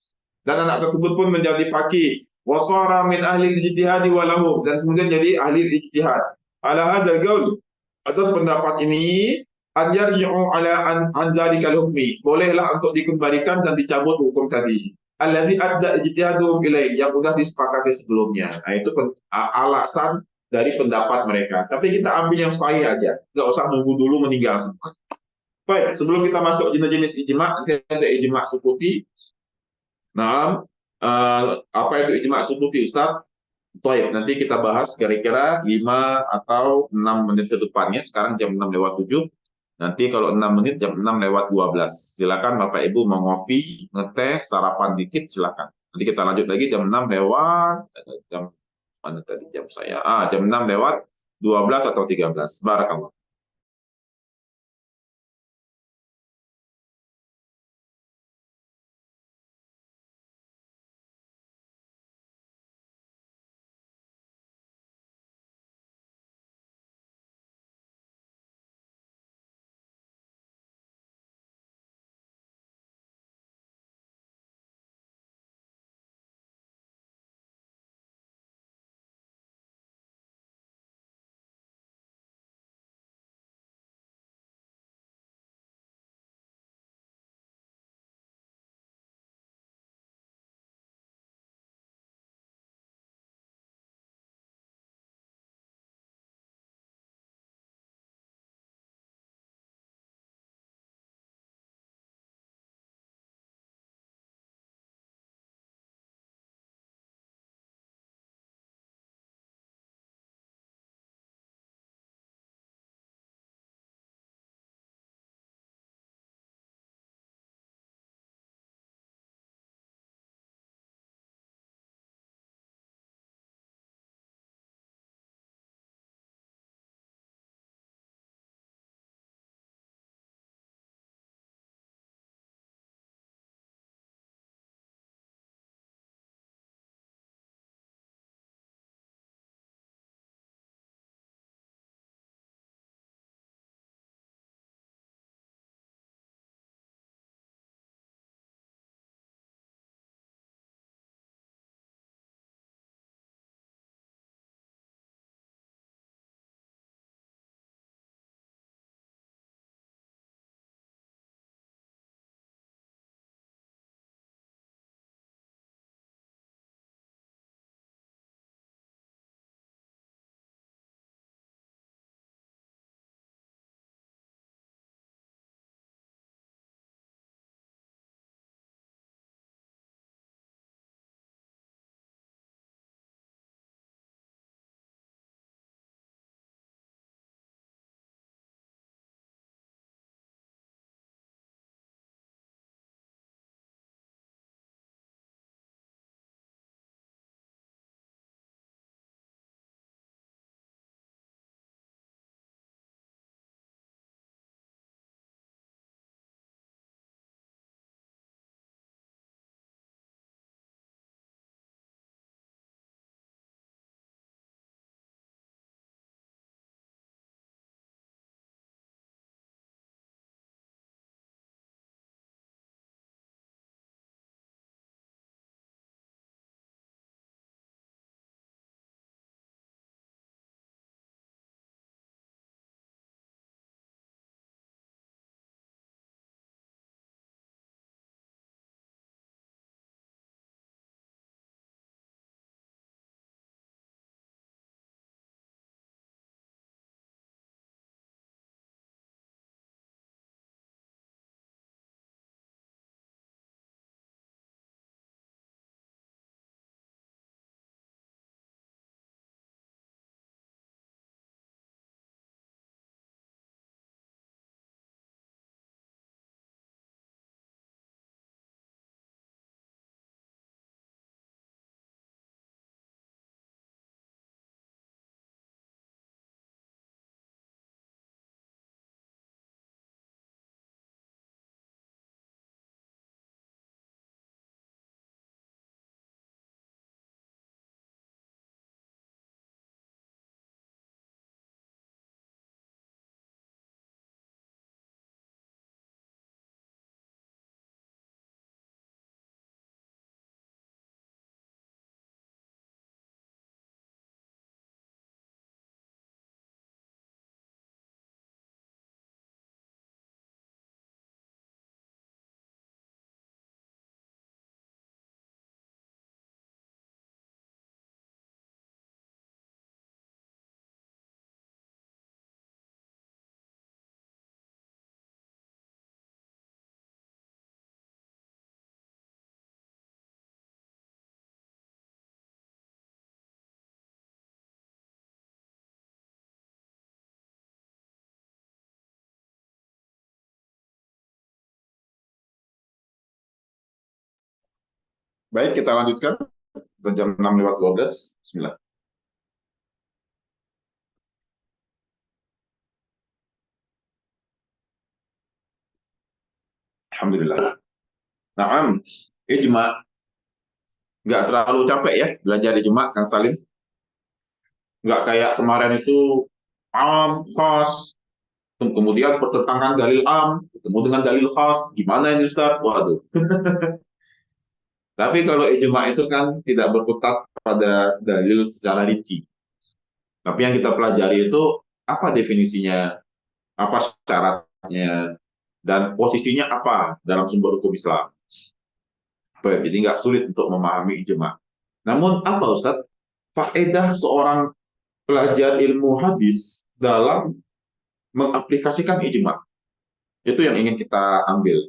A: dan anak tersebut pun menjadi faqih, wa shara min ahli ijtihad walahum, dan kemudian jadi ahli ijtihad. Ala hadzal qaul, atas pendapat ini, an yarji'u ala an zalikal hukmi, bolehlah untuk dikembalikan dan dicabut hukum tadi. Allazi adda ijtihaduhum ilaih, yang sudah disepakati sebelumnya. Nah, itu alasan dari pendapat mereka. Tapi kita ambil yang sahih aja, nggak usah nunggu dulu meninggal semua. Baik, sebelum kita masuk jenis-jenis ijma', ada ijma' sukuti. Nah, apa itu ijma' sukuti, Ustaz? Baik, nanti kita bahas kira-kira 5 atau 6 menit ke depannya. Sekarang jam 6 lewat 7. Nanti kalau 6 menit, jam 6 lewat 12. Silakan Bapak Ibu mau ngopi, ngeteh, sarapan dikit, silakan. Nanti kita lanjut lagi jam 6 lewat, jam mana tadi jam saya? Jam 6 lewat 12 atau 13. Barakallah. Baik, kita lanjutkan. Sudah jam 6:12. Bismillah. Alhamdulillah. Naam, ijma. Nggak terlalu capek ya belajar ijma, Kang Salim. Nggak kayak kemarin itu khas, kemudian pertentangan dalil ketemu dengan dalil khas. Gimana ini Ustaz? Waduh. Tapi kalau ijma itu kan tidak berkutat pada dalil secara rinci. Tapi yang kita pelajari itu apa definisinya, apa syaratnya, dan posisinya apa dalam sumber hukum Islam. Jadi nggak sulit untuk memahami ijma. Namun apa Ustaz? Faedah seorang pelajar ilmu hadis dalam mengaplikasikan ijma. Itu yang ingin kita ambil.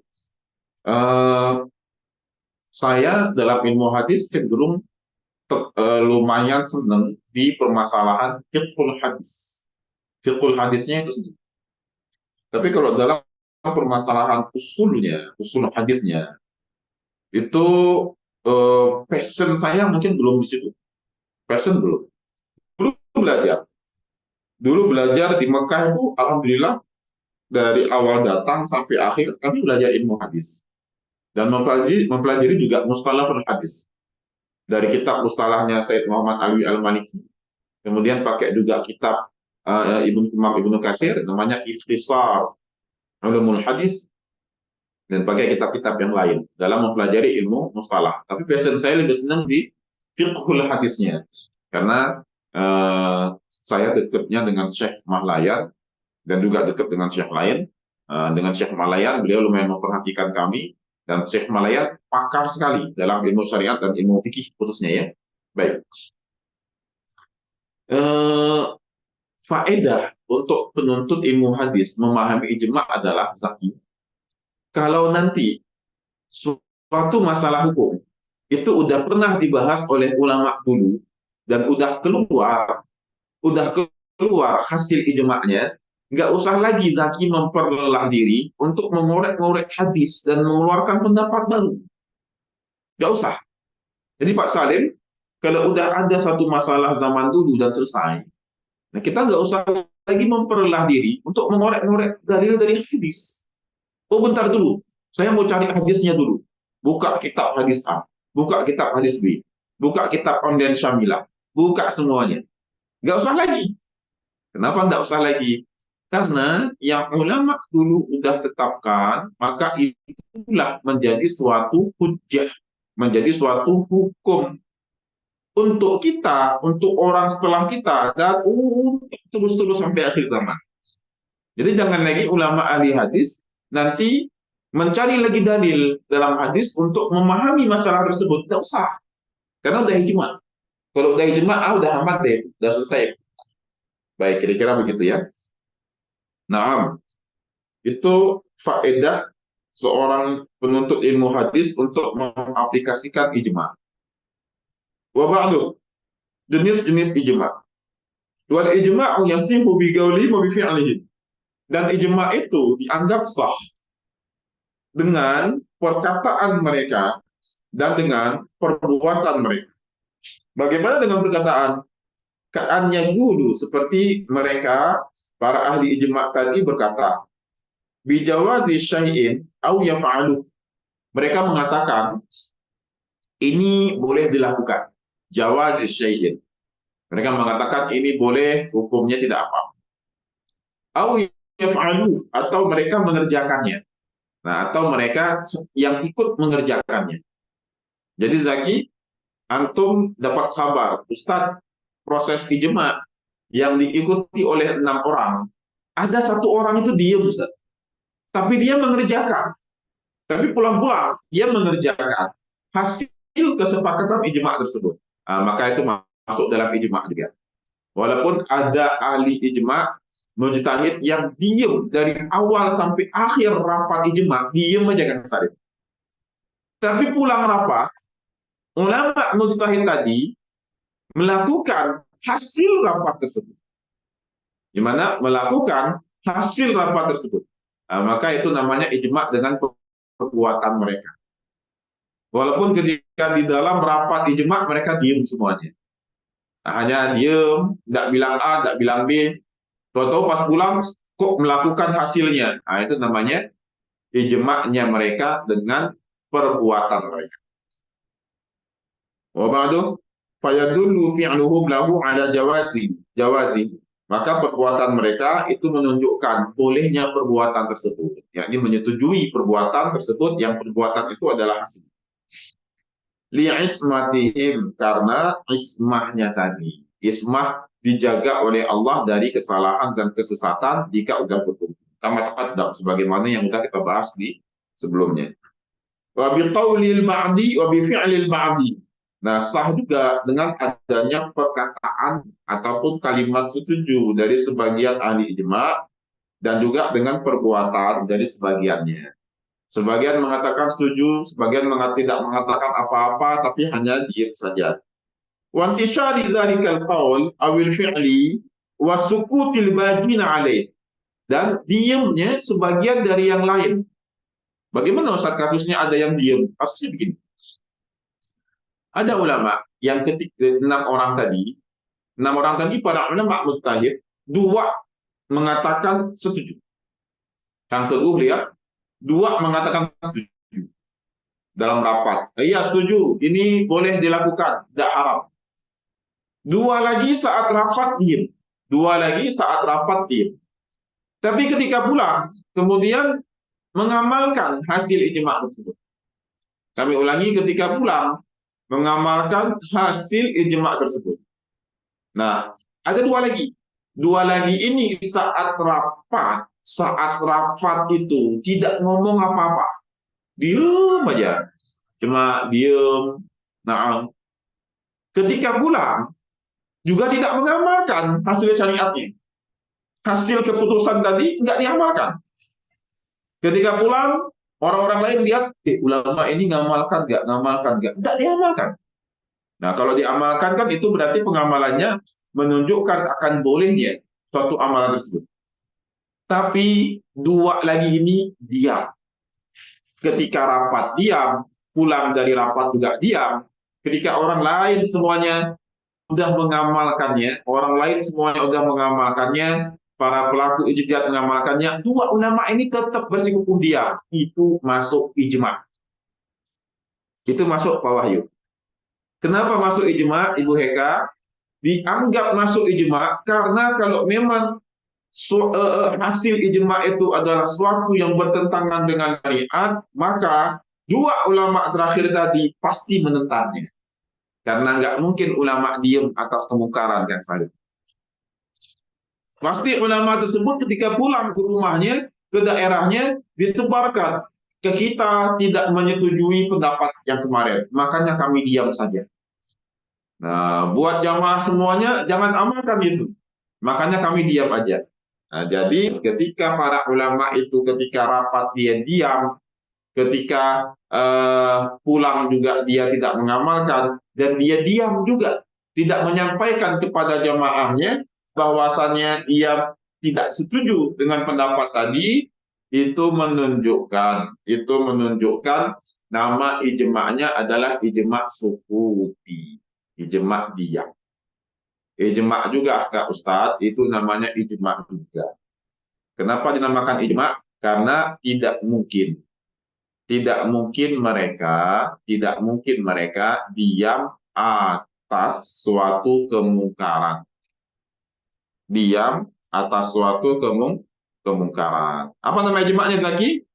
A: Saya dalam ilmu hadis cenderung lumayan senang di permasalahan fiqhul hadis. Fiqhul hadisnya itu sendiri. Tapi kalau dalam permasalahan usul hadisnya, itu passion saya mungkin belum di situ. Passion belum. Dulu belajar di Mekah itu, alhamdulillah, dari awal datang sampai akhir, kami belajar ilmu hadis. Dan mempelajari juga mustalahul hadis. Dari kitab mustalahnya Said Muhammad Alwi Al-Maliki. Kemudian pakai juga kitab Imam Ibnu Katsir, namanya Ikhtisar Ulumul Hadis. Dan pakai kitab-kitab yang lain dalam mempelajari ilmu mustalah. Tapi passion saya lebih senang di fiqhul hadisnya. Karena saya dekatnya dengan Syekh Mahlayan dan juga dekat dengan Syekh lain. Dengan Syekh Malayan, beliau lumayan memperhatikan kami, dan Syekh Malayan pakar sekali dalam ilmu syariat dan ilmu fikih khususnya ya. Baik. Faedah untuk penuntut ilmu hadis memahami ijma adalah zaki. Kalau nanti suatu masalah hukum itu udah pernah dibahas oleh ulama dulu dan udah keluar hasil ijma'nya, nggak usah lagi zaki memperlelah diri untuk mengorek-ngorek hadis dan mengeluarkan pendapat baru. Nggak usah. Jadi Pak Salim, kalau udah ada satu masalah zaman dulu dan selesai, nah kita nggak usah lagi memperlelah diri untuk mengorek-ngorek dalil dari hadis. Oh bentar dulu, saya mau cari hadisnya dulu. Buka kitab hadis A, buka kitab hadis B, buka kitab Onden Syamilah, buka semuanya. Nggak usah lagi. Kenapa nggak usah lagi? Karena yang ulama dulu udah tetapkan, maka itulah menjadi suatu hujjah, menjadi suatu hukum untuk kita, untuk orang setelah kita, dan terus-terus sampai akhir zaman. Jadi jangan lagi ulama ahli hadis nanti mencari lagi dalil dalam hadis untuk memahami masalah tersebut. Tidak usah. Karena udah ijma. Kalau udah ijma, udah amat deh. Udah selesai. Baik, kira-kira begitu ya. Nah, itu faedah seorang penuntut ilmu hadis untuk mengaplikasikan ijma. Wa ba'du, jenis-jenis ijma. Wal ijma'u yasihu bi qawli wa bi fi'lihi. Dan ijma itu dianggap sah dengan perkataan mereka dan dengan perbuatan mereka. Bagaimana dengan perkataan? Ka'annya dulu seperti mereka, para ahli ijma tadi berkata, bijawazi syai'in au yaf'aluh. Mereka mengatakan, ini boleh dilakukan. Jawazi syai'in. Mereka mengatakan ini boleh, hukumnya tidak apa. Au yaf'aluh, atau mereka mengerjakannya. Nah, atau mereka yang ikut mengerjakannya. Jadi Zaki, antum dapat kabar, Ustadz, proses ijma yang diikuti oleh 6 orang, ada 1 orang itu diam, Ustadz. Tapi dia mengerjakan. Tapi pulang-pulang dia mengerjakan hasil kesepakatan ijma tersebut. Nah, maka itu masuk dalam ijma juga. Walaupun ada ahli ijma, mujtahid yang diem dari awal sampai akhir rapat ijma, diem aja kan Sarif. Tapi pulang rapat, ulama mujtahid tadi melakukan hasil rapat tersebut. Di mana melakukan hasil rapat tersebut. Nah, maka itu namanya ijma dengan perbuatan mereka. Walaupun ketika di dalam rapat ijma mereka diem semuanya. Nah, hanya diem, nggak bilang A, nggak bilang B. Tahu-tahu pas pulang kok melakukan hasilnya. Nah, itu namanya ijma'nya mereka dengan perbuatan mereka. Wa ba'du fayadullu fi'luhum lahu ala jawazi. Maka perbuatan mereka itu menunjukkan bolehnya perbuatan tersebut, yakni menyetujui perbuatan tersebut yang perbuatan itu adalah hasil. Li'ismatihim, karena ismahnya tadi. Ismah dijaga oleh Allah dari kesalahan dan kesesatan jika sudah berkumpul. Kama taqaddam, sebagaimana yang sudah kita bahas di sebelumnya. Wa biqaulil ba'di wa bi fi'lil ba'di. Nah, sah juga dengan adanya perkataan ataupun kalimat setuju dari sebagian ahli ijma dan juga dengan perbuatan dari sebagiannya. Sebagian mengatakan setuju, sebagian tidak mengatakan apa-apa, tapi hanya diam saja. Wa intishari dzalikal qaul awil fi'li wa sukutil bagina alaih. Dan diamnya sebagian dari yang lain. Bagaimana Ustaz kasusnya ada yang diam? Kasusnya begini. Ada ulama yang enam orang tadi para ulama mujtahid, dua mengatakan setuju. Kang Teguh lihat, dua mengatakan setuju dalam rapat. Iya setuju, ini boleh dilakukan, tidak haram. Dua lagi saat rapat diam. Dua lagi saat rapat diam. Tapi ketika pulang, kemudian mengamalkan hasil ijma tersebut. Kami ulangi, ketika pulang, mengamalkan hasil ijma tersebut. Nah, ada dua lagi. Dua lagi ini saat rapat itu tidak ngomong apa-apa. Diam aja. Cuma diam. Nah, ketika pulang, juga tidak mengamalkan hasil syariatnya. Hasil keputusan tadi nggak diamalkan. Ketika pulang, orang-orang lain lihat, ulama ini ngamalkan nggak diamalkan. Nah, kalau diamalkan kan itu berarti pengamalannya menunjukkan akan bolehnya suatu amalan tersebut. Tapi dua lagi ini diam. Ketika rapat diam, pulang dari rapat juga diam. Ketika orang lain semuanya sudah mengamalkannya, orang lain semuanya sudah mengamalkannya, para pelaku ijtihad mengamalkannya, dua ulama ini tetap bersikukuh diam. Itu masuk ijma. Itu masuk Pak Wahyu. Kenapa masuk ijma, Ibu Heka? Dianggap masuk ijma karena kalau memang hasil ijma itu adalah sesuatu yang bertentangan dengan syariat, maka dua ulama terakhir tadi pasti menentangnya. Karena nggak mungkin ulama diam atas kemungkaran yang salah. Pasti ulama tersebut ketika pulang ke rumahnya, ke daerahnya, disebarkan. Ke kita tidak menyetujui pendapat yang kemarin, makanya kami diam saja. Nah, buat jamaah semuanya, jangan amalkan itu. Makanya kami diam aja. Nah, jadi ketika para ulama itu ketika rapat dia diam, ketika pulang juga dia tidak mengamalkan, dan dia diam juga, tidak menyampaikan kepada jamaahnya bahwasannya dia tidak setuju dengan pendapat tadi, itu menunjukkan nama ijma'nya adalah ijma' sukuti, ijma' diam. Ijma' juga Kak Ustadz, itu namanya ijma' juga. Kenapa dinamakan ijma'? Karena tidak mungkin mereka diam atas suatu kemungkaran. Diam atas suatu kemungkaran. Apa nama ijma'nya Zaki?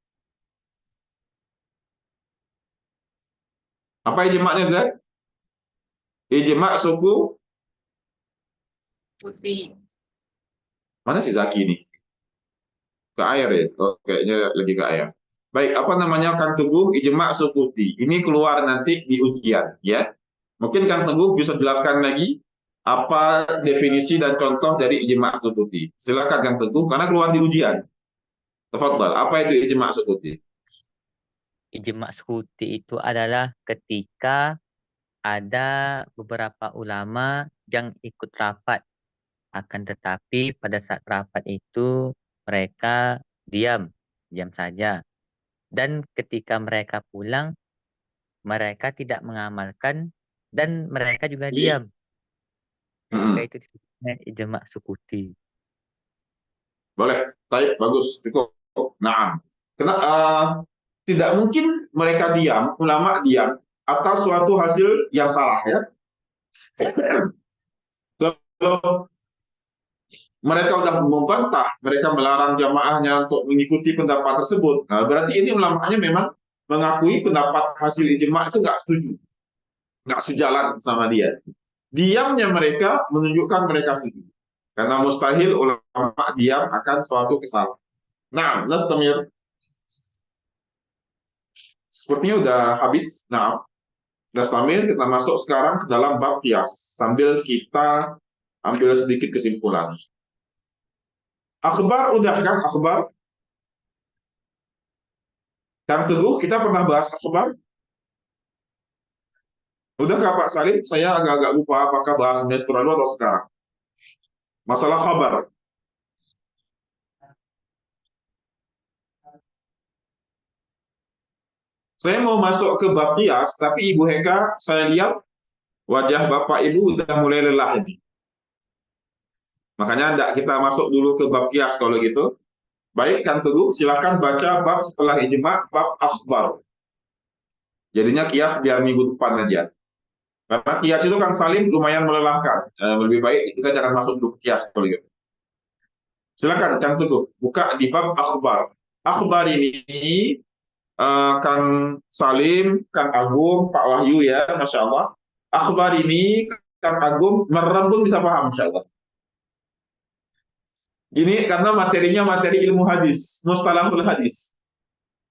A: Apa ijma'nya Zaki? Ijma' suku
D: Putih.
A: mana si Zaki ini? Ke air ya? Oh, kayaknya lagi ke air. Baik, apa namanya Kang Teguh ijma' sukuti. Ini keluar nanti di ujian ya. Mungkin Kang Teguh bisa jelaskan lagi apa definisi dan contoh dari ijma' sukuti. Silakan Kang Teguh karena keluar di ujian. Tafadhal, apa itu ijma' sukuti?
C: Ijma' sukuti itu adalah ketika ada beberapa ulama yang ikut rapat. Akan tetapi pada saat rapat itu mereka diam saja. Dan ketika mereka pulang, mereka tidak mengamalkan dan mereka juga
A: Iya.
C: diam. Maka
A: Hmm.
C: itu disebutnya ijma sukuti.
A: Boleh. Baik, bagus. Cukup. Nah, tidak mungkin mereka diam, ulama diam atas suatu hasil yang salah ya. Kalau mereka sudah membantah, mereka melarang jamaahnya untuk mengikuti pendapat tersebut. Nah, berarti ini ulamanya memang mengakui pendapat hasil ijma itu nggak setuju, nggak sejalan sama dia. Diamnya mereka menunjukkan mereka setuju. Karena mustahil ulama diam akan suatu kesalahan. Nah, Nastamir, sepertinya udah habis. Nah, Nastamir, kita masuk sekarang ke dalam bab kias. Sambil kita ambil sedikit kesimpulan. Akhbar, udah kan akhbar? Kang Teguh, kita pernah bahas akhbar? Udah kak Pak Salim? Saya agak-agak lupa apakah bahas semester lalu atau sekarang. Masalah kabar. Saya mau masuk ke bab kias, tapi Ibu Heka, saya lihat wajah Bapak Ibu udah mulai lelah ini. Makanya enggak kita masuk dulu ke bab kias kalau gitu. Baik, Kang Teguh, silakan baca bab setelah ijma, bab akhbar. Jadinya kias biar minggu depan aja. Karena kias itu Kang Salim lumayan melelahkan. Lebih baik kita jangan masuk dulu kias kalau gitu. Silakan Kang Teguh, buka di bab akhbar. Akhbar ini Kang Salim, Kang Agung, Pak Wahyu ya, Masya Allah. Akhbar ini Kang Agung merem pun bisa paham, Masya Allah. Gini, karena materinya materi ilmu hadis, mustalahul hadis.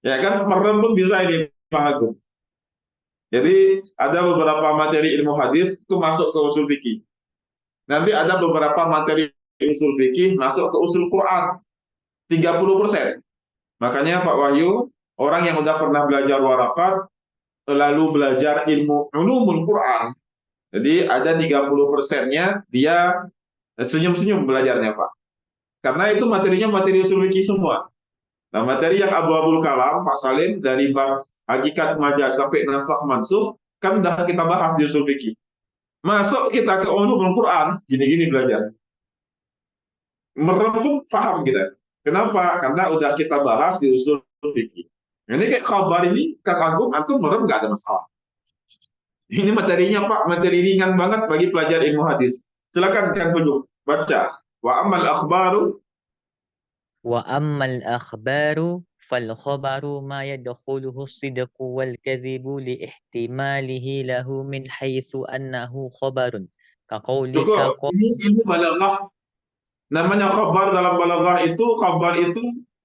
A: Ya kan, merem pun bisa ini, Pak Agung. Jadi ada beberapa materi ilmu hadis itu masuk ke usul fikih. Nanti ada beberapa materi usul fikih masuk ke usul Quran. 30%. Makanya Pak Wahyu, orang yang udah pernah belajar warakat, lalu belajar ilmu ulumul Quran, jadi ada 30%-nya dia senyum-senyum belajarnya Pak. Karena itu materinya materi usul fikih semua. Nah, materi yang abu-abul kalam, Pak Salim, dari bab hakikat majaz sampai nasakh mansuh, kan udah kita bahas di usul fikih. Masuk kita ke ulumul Quran, gini-gini belajar. Merem pun paham kita. Kenapa? Karena udah kita bahas di usul fikih. Ini kayak kabar ini, Kang Agung, antum merem nggak ada masalah. Ini materinya Pak, materi ringan banget bagi pelajar ilmu hadis. Silakan Kang Teguh, baca. Wa amal akhbaru.
C: Wa ammal akhbaru fal khabaru ma yadkhuluhu as-sidqu wal kadhibu li ihtimalihi lahu min haitsu annahu khabarun. Kaqaulika
A: Cukup. Ini ilmu balaghah. Namanya khabar dalam balaghah itu, khabar itu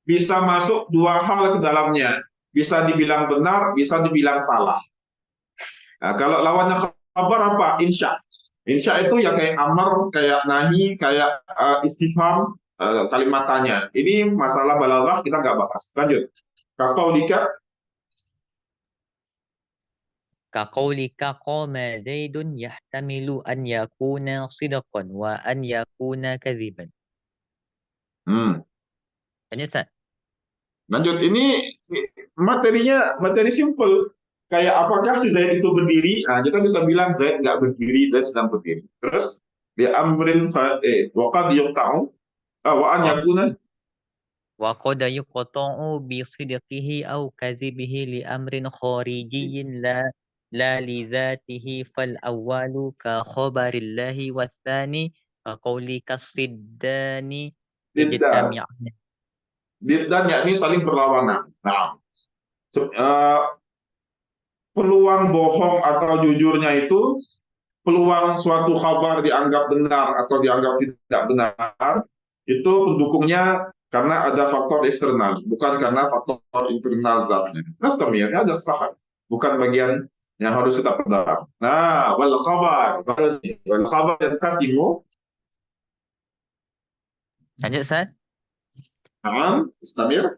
A: bisa masuk dua hal ke dalamnya. Bisa dibilang benar, bisa dibilang salah. Nah, kalau lawannya khabar apa? Insya. Insya itu ya kayak amar, kayak nahi, kayak istifham, kalimat tanya. Ini masalah balaghah kita nggak bahas. Lanjut. Kaqaulika.
C: kaqaulika qama zaidun yahtamilu an yakuna sidqan wa an yakuna kadhiban.
A: Hmm.
C: Lanjut, Ustaz.
A: Lanjut. Ini materinya materi simple. Kayak apakah si Zaid itu berdiri? Nah, kita bisa bilang Zaid nggak berdiri, Zaid sedang berdiri. Terus dia amrin waqad yuqta'u wa an yakuna.
C: وقد يقطع بصدقه أو كذبه لأمر خارجي لا لذاته فالأول كخبر الله والثاني كقولك الصدان
A: Diddan.
C: يجتمعان.
A: Diddan yakni saling berlawanan. Nah, peluang bohong atau jujurnya itu, peluang suatu kabar dianggap benar atau dianggap tidak benar, itu pendukungnya karena ada faktor eksternal, bukan karena faktor internal zatnya. Nastamir, ada sah, bukan bagian yang harus kita pegang. Nah, wal khabar yang kasimu,
C: Lanjut, Ustaz.
A: nah, istamir,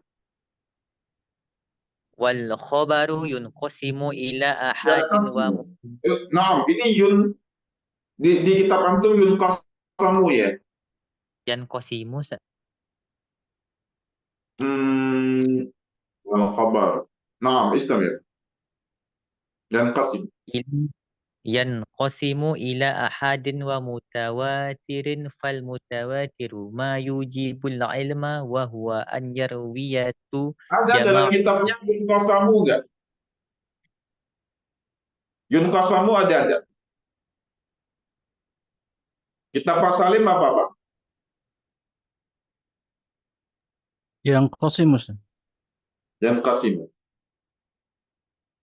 C: والخبر ينقسم إلى
A: dan
C: آحاد
A: kasimu. Nah, ini yun di kitab antum yun kasamu ya.
C: وينقسم Ustaz.
A: Hmm, wal khabar. Nah, istamir. dan qasim.
C: yanqasimu ila ahadin wa mutawatirin fal mutawatiru ma yujibul ilma wa huwa an yarwiyatu
A: Ada dalam
C: jama'
A: kitabnya Yunqasamu enggak? Yunqasamu ada. Kitab Pak Salim apa, Pak?
D: Yang qasim, Ustaz.
A: Yunqasimu.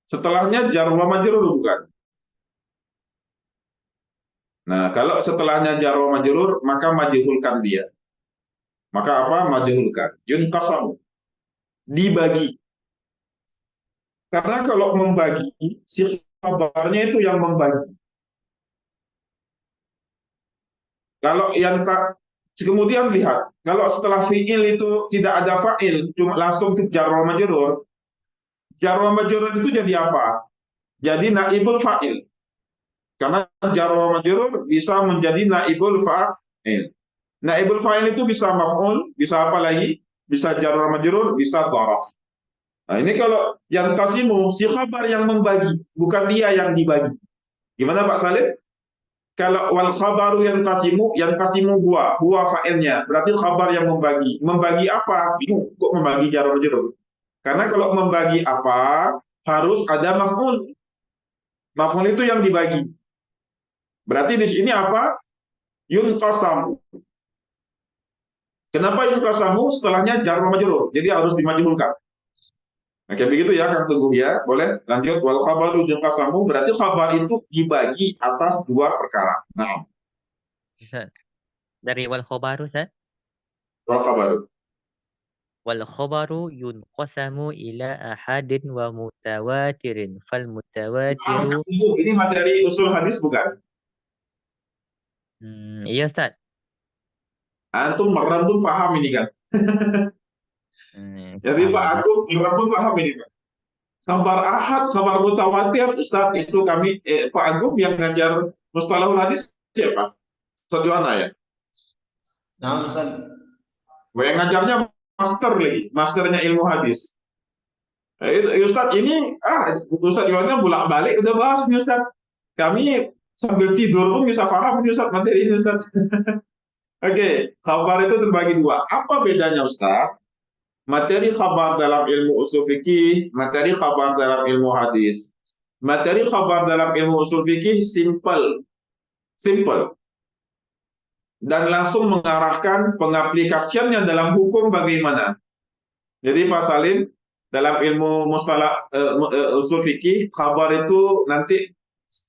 A: Setelahnya jar wa majrur bukan? Nah, kalau setelahnya jar wa majrur, maka majhulkan dia. Maka apa? Majhulkan. Yunqasamu. Dibagi. Karena kalau membagi, si khabarnya itu yang membagi. Kalau yang tak, kemudian lihat, kalau setelah fi'il itu tidak ada fa'il, cuma langsung ke jar wa majrur. Jar wa majrur itu jadi apa? Jadi naibul fa'il. Karena jar wa majrur bisa menjadi naibul fa'il. Naibul fa'il itu bisa maf'ul, bisa apa lagi? Bisa jar wa majrur, bisa dharaf. Nah, ini kalau yang qasimu, si khabar yang membagi, bukan dia yang dibagi. Gimana Pak Salim? Kalau wal khabaru yang qasimu huwa fa'ilnya. Berarti khabar yang membagi. Membagi apa? Bingung kok membagi jar wa majrur. Karena kalau membagi apa, harus ada maf'ul. Maf'ul itu yang dibagi. Berarti di sini apa? Yunqasamu. Kenapa yunqasamu? Setelahnya jar wa majrur. Jadi harus dimajhulkan. Oke, begitu ya Kang Teguh ya. Boleh lanjut. Wal khabaru yunqasamu berarti khabar itu dibagi atas dua perkara. Nah,
C: Ustaz. Dari wal khobaru, Ustaz.
A: wal khabaru.
C: Wal khobaru yunqasamu ila ahadin wa mutawatirin fal mutawatiru
A: Ini materi usul hadis bukan?
C: iya Ustaz.
A: Antum merentum paham ini kan? Jadi
C: Paham.
A: Pak Agung merentum paham ini Pak. Kabar ahad, kabar mutawatir, Ustaz itu kami Pak Agung yang ngajar mustalahul hadis siapa? Ustaz Yohana ya?
E: Nah, Ustaz.
A: Yang ngajarnya master lagi, masternya ilmu hadis. Ustaz ini, Ustaz Yohana bolak-balik udah bahas nih Ustaz. Kami sambil tidur pun bisa paham nih Ustaz materi ini Ustaz. Oke, khabar itu terbagi dua. Apa bedanya Ustaz? Materi khabar dalam ilmu usul fikih, materi khabar dalam ilmu hadis. Materi khabar dalam ilmu usul fikih simple. Dan langsung mengarahkan pengaplikasiannya dalam hukum bagaimana. Jadi Pak Salim, dalam ilmu mustalah usul fikih, khabar itu nanti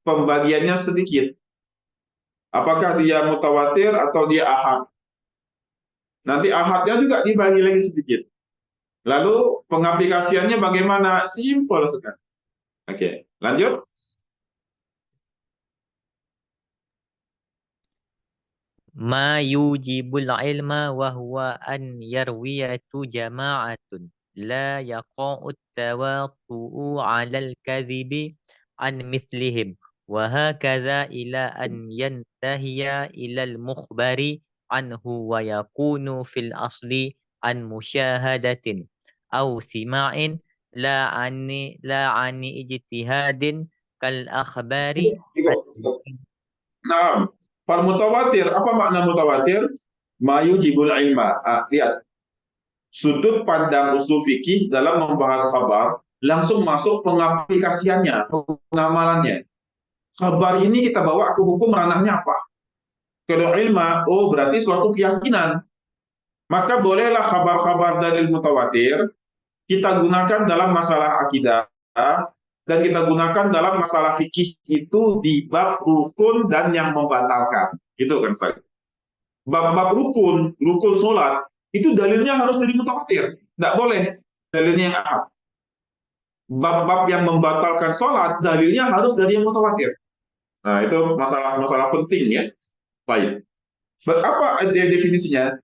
A: pembagiannya sedikit. Apakah dia mutawatir atau dia ahad? Nanti ahadnya juga dibagi lagi sedikit. Lalu pengaplikasiannya bagaimana? Simpel sekali. Oke, lanjut.
C: Ma yujibul ilma wa huwa an yarwiyatu jama'atun la yaqa'u tawatu'u 'alal kadhibi an mithlihim wa hakadha ila an yantahiya ila al-mukhbari anhu wa yakunu fil asli an musyahadatin aw sima'in la ani ijtihadin kal akhbari.
A: Nah, fal mutawatir, apa makna mutawatir? Mayu jibul ilma. Lihat, sudut pandang usul fikih dalam membahas kabar langsung masuk pengaplikasiannya, pengamalannya. Kabar ini kita bawa ke hukum ranahnya apa? Kalau ilma, berarti suatu keyakinan. Maka bolehlah kabar-kabar dalil mutawatir kita gunakan dalam masalah akidah dan kita gunakan dalam masalah fikih itu di bab rukun dan yang membatalkan. Gitu kan saya. Bab-bab rukun sholat itu dalilnya harus dari mutawatir. Tidak boleh dalilnya yang ahad. Bab-bab yang membatalkan sholat dalilnya harus dari yang mutawatir. Nah, itu masalah penting ya. Baik. Apa definisinya?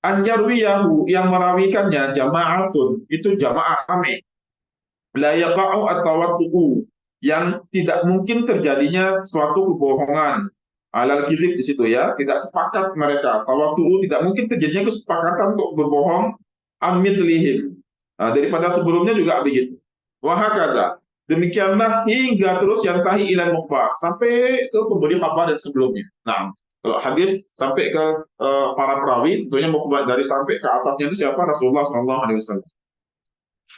A: An-yarwiyahu yang merawikannya jama'atun, itu jamaah rame. La yaqa'u at-tawattu'u, yang tidak mungkin terjadinya suatu kebohongan. Alal kizib di situ ya, tidak sepakat mereka. Tawattu'u tidak mungkin terjadinya kesepakatan untuk berbohong an mithlihim. Daripada sebelumnya juga begitu. Wa hakadha. Demikianlah hingga terus yantahi ilal mukhbar, sampai ke pemberi kabar dan sebelumnya. Nah, kalau hadis sampai ke para perawi, tentunya mukhbar dari sampai ke atasnya itu siapa? Rasulullah SAW.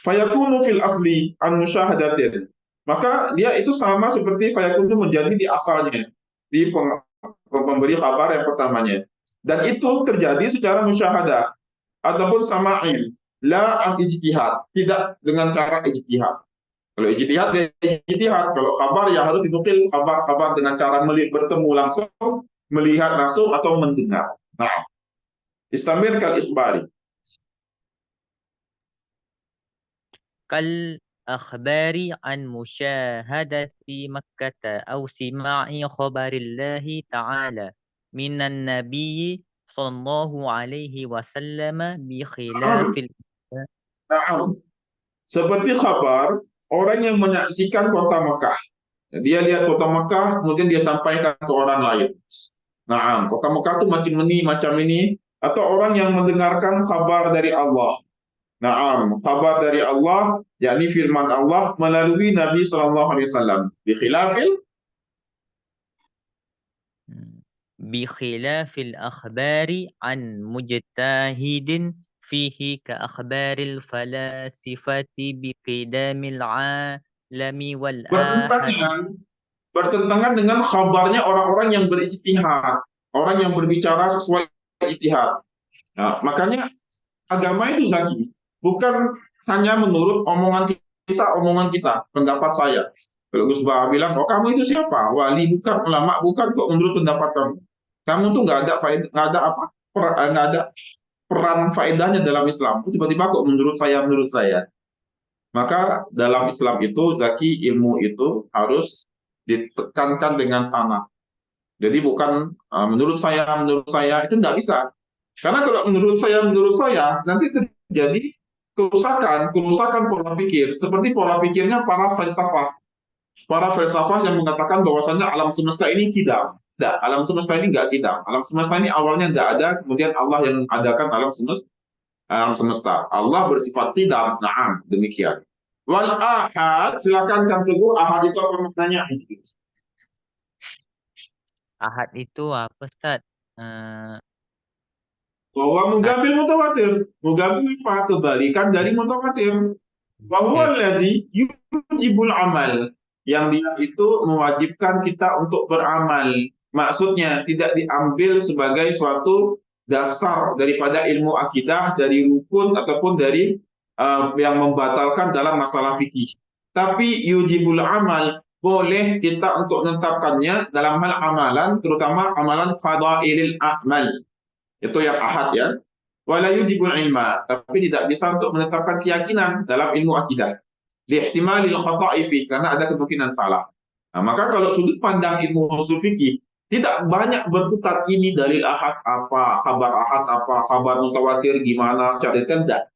A: Fayakunu fil asli an musyahadatin. Maka dia itu sama seperti fayakunu menjadi di asalnya, di pemberi kabar yang pertamanya. Dan itu terjadi secara musyahadah ataupun sama'il, la an ijtihad, tidak dengan cara ijtihad. Kalau ijtihad dia ijtihad, kalau kabar ya harus dinukil kabar-kabar dengan cara bertemu langsung, melihat langsung atau mendengar. Nah, istamir kal isbari.
C: Kal akhbari an musyahadati Makkah aw sima'i khabarillahi ta'ala minan nabiyyi sallallahu alaihi wasallam bi khilafil
A: Nah, seperti kabar orang yang menyaksikan kota Mekah. Dia lihat kota Mekah, kemudian dia sampaikan ke orang lain. Nah, kota Mekah itu macam ini, atau orang yang mendengarkan kabar dari Allah. Nah, kabar dari Allah, yakni firman Allah melalui Nabi SAW.
C: Bikhilafil akhbari an mujtahidin fihi ka akhbaril falasifati biqidamil alami wal ahad.
A: Bertentangan dengan kabarnya orang-orang yang berijtihad, orang yang berbicara sesuai ijtihad. Nah, makanya agama itu Zaki, bukan hanya menurut omongan kita, pendapat saya. Kalau Gus Bah bilang, oh kamu itu siapa? Wali bukan, ulama bukan, kok menurut pendapat kamu. Kamu tuh nggak ada faedah, nggak ada peran faedahnya dalam Islam. Tiba-tiba kok menurut saya. Maka dalam Islam itu, Zaki, ilmu itu harus ditekankan dengan sanad. Jadi bukan menurut saya itu nggak bisa. Karena kalau menurut saya nanti terjadi kerusakan pola pikir. Seperti pola pikirnya para filsafah. Para filsafah yang mengatakan bahwasannya alam semesta ini kidam. Tidak, alam semesta ini nggak kidam. Alam semesta ini awalnya nggak ada, kemudian Allah yang mengadakan alam semesta. Allah bersifat kidam. Naam, demikian. Wal ahad, silakan Kang Teguh, ahad itu apa maknanya?
C: Ahad itu apa, Ustaz?
A: Bahwa mugabil mutawatir. Mugabil apa? Kebalikan dari mutawatir. Bahwa allazi yujibul amal. Yang dia itu mewajibkan kita untuk beramal. Maksudnya tidak diambil sebagai suatu dasar daripada ilmu akidah, dari rukun ataupun dari yang membatalkan dalam masalah fikih. Tapi yujibul amal, boleh kita untuk menetapkannya dalam hal amalan, terutama amalan fadailil a'mal. Itu yang ahad ya. Wala yujibul ilma, tapi tidak bisa untuk menetapkan keyakinan dalam ilmu akidah. Lihtimalil khata'i fi, karena ada kemungkinan salah. Nah, maka kalau sudut pandang ilmu usul fikih, tidak banyak berputar ini dalil ahad apa, kabar ahad apa, kabar mutawatir gimana, secara detail tidak.